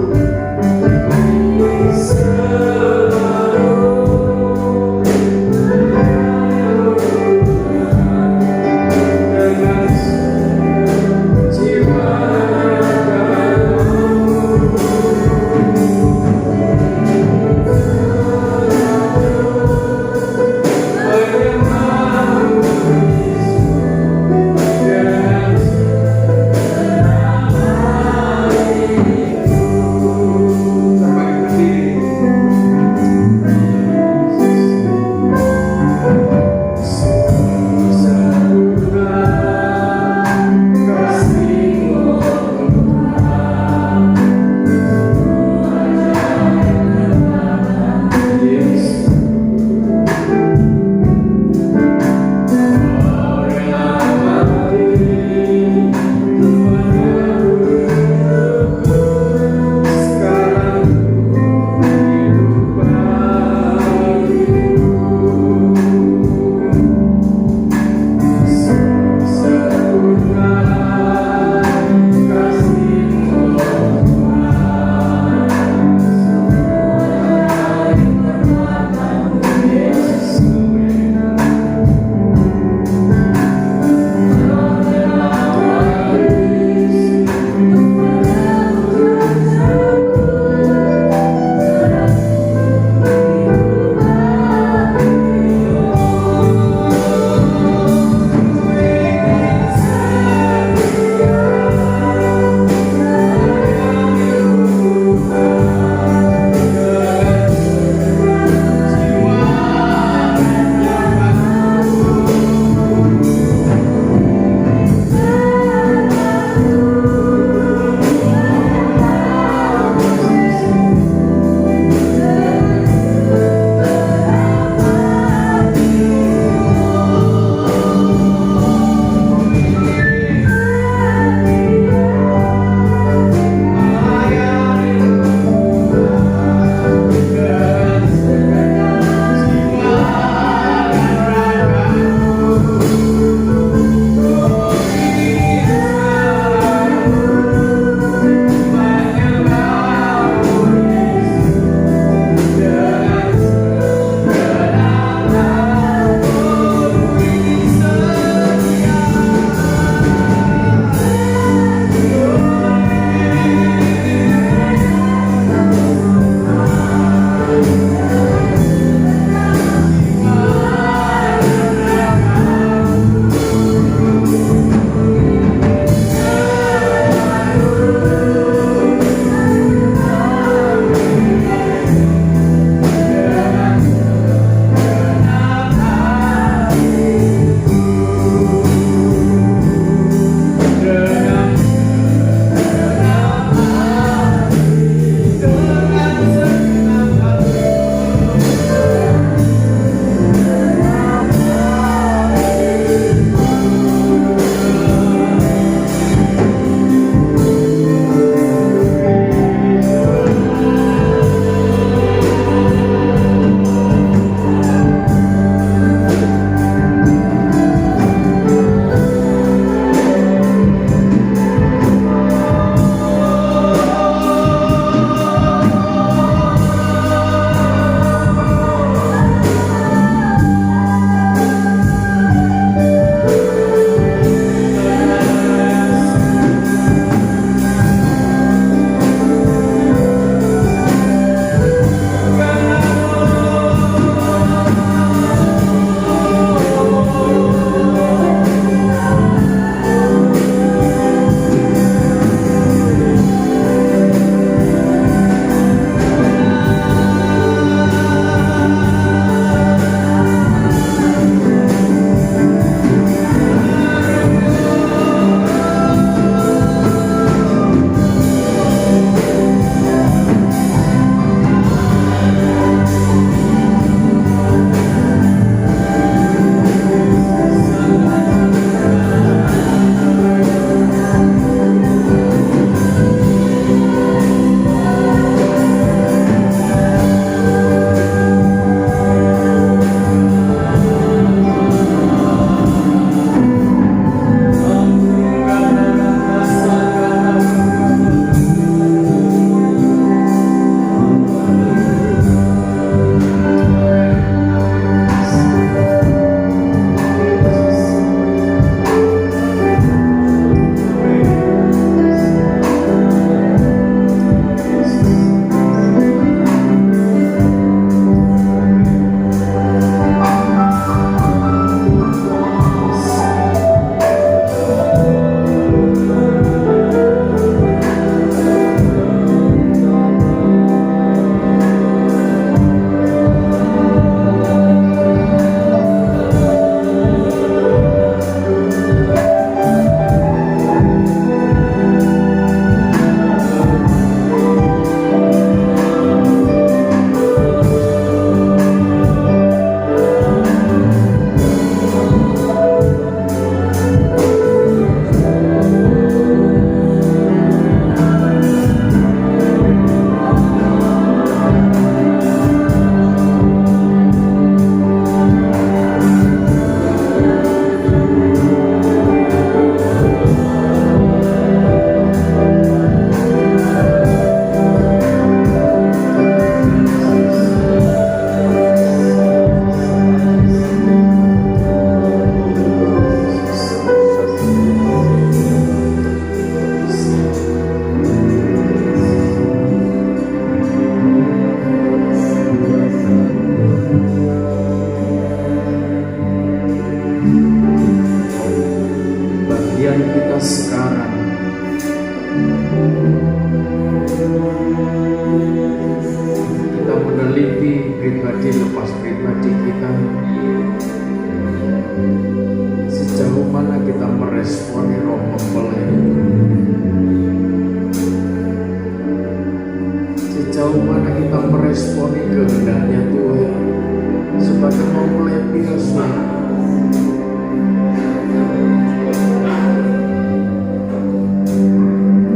pribadi lepas pribadi kita, sejauh mana kita meresponi roh mempelai, sejauh mana kita meresponi kehendaknya Tuhan sebagai mempelai biasa.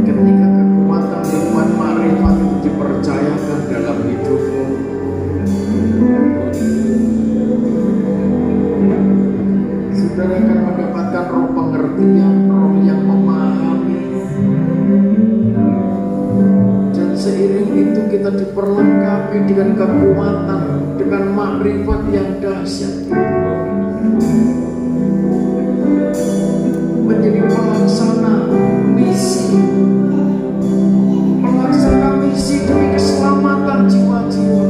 Ketika kekuatan iman makrifat itu dipercayakan dalam hidupmu, saudara akan mendapatkan roh pengertian, roh yang memahami, dan seiring itu kita diperlengkapi dengan kekuatan, dengan makrifat yang dahsyat, menjadi pelaksana misi, demi keselamatan jiwa-jiwa.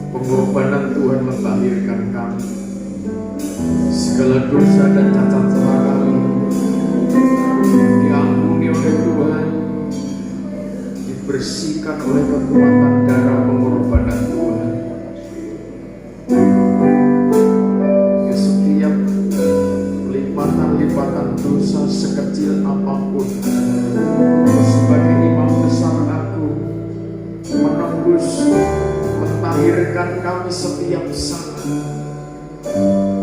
Pengorbanan Tuhan mentahirkan kami. Segala dosa dan cacat celah kami diampuni oleh Tuhan, dibersihkan oleh kekuatan darah pengorbanan Tuhan. Ya, setiap lipatan-lipatan dosa sekecil apapun, sebagai imam besar aku menembus, mentahirkan kami setiap saat,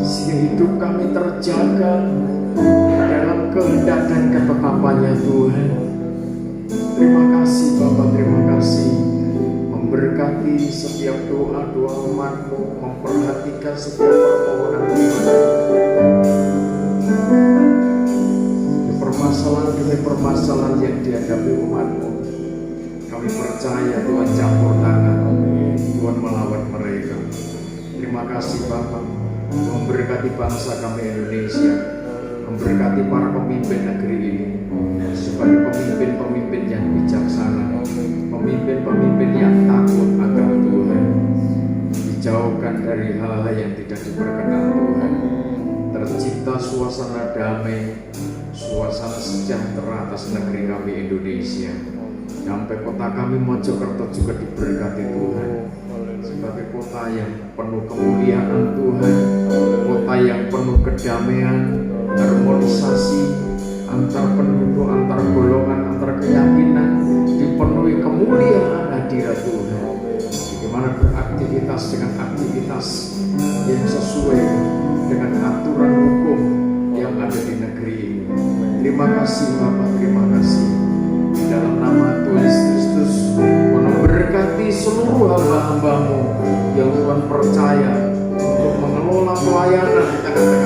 sehingga hidup kami terjaga dalam kehendak dan ketetapannya Tuhan. Terima kasih Bapak, terima kasih. Memberkati setiap doa-doa umat-Mu, memperhatikan setiap permohonan umat. Permasalahan demi permasalahan yang dihadapi umat-Mu, kami percaya Tuhan campur tangan, Tuhan melawan mereka. Terima kasih Bapak, memberkati bangsa kami Indonesia, memberkati para pemimpin negeri ini sebagai pemimpin-pemimpin yang bijaksana, pemimpin-pemimpin yang takut akan Tuhan, dijauhkan dari hal-hal yang tidak diperkenan Tuhan. Tercipta suasana damai, suasana sejahtera atas negeri kami Indonesia. Sampai kota kami Mojokerto juga diberkati Tuhan sebagai kota yang penuh kemuliaan Tuhan, kota yang penuh kedamaian, harmonisasi antar penduduk, antar golongan, antar keyakinan, dipenuhi kemuliaan hadirat Tuhan. Bagaimana beraktivitas dengan aktivitas yang sesuai dengan aturan hukum yang ada di negeri ini. Terima kasih Bapak, terima kasih. Di dalam nama Tuhan Yesus Kristus, memberkati seluruh hamba-hamba-Mu yang Tuhan percaya untuk mengelola pelayanan di tengah-tengah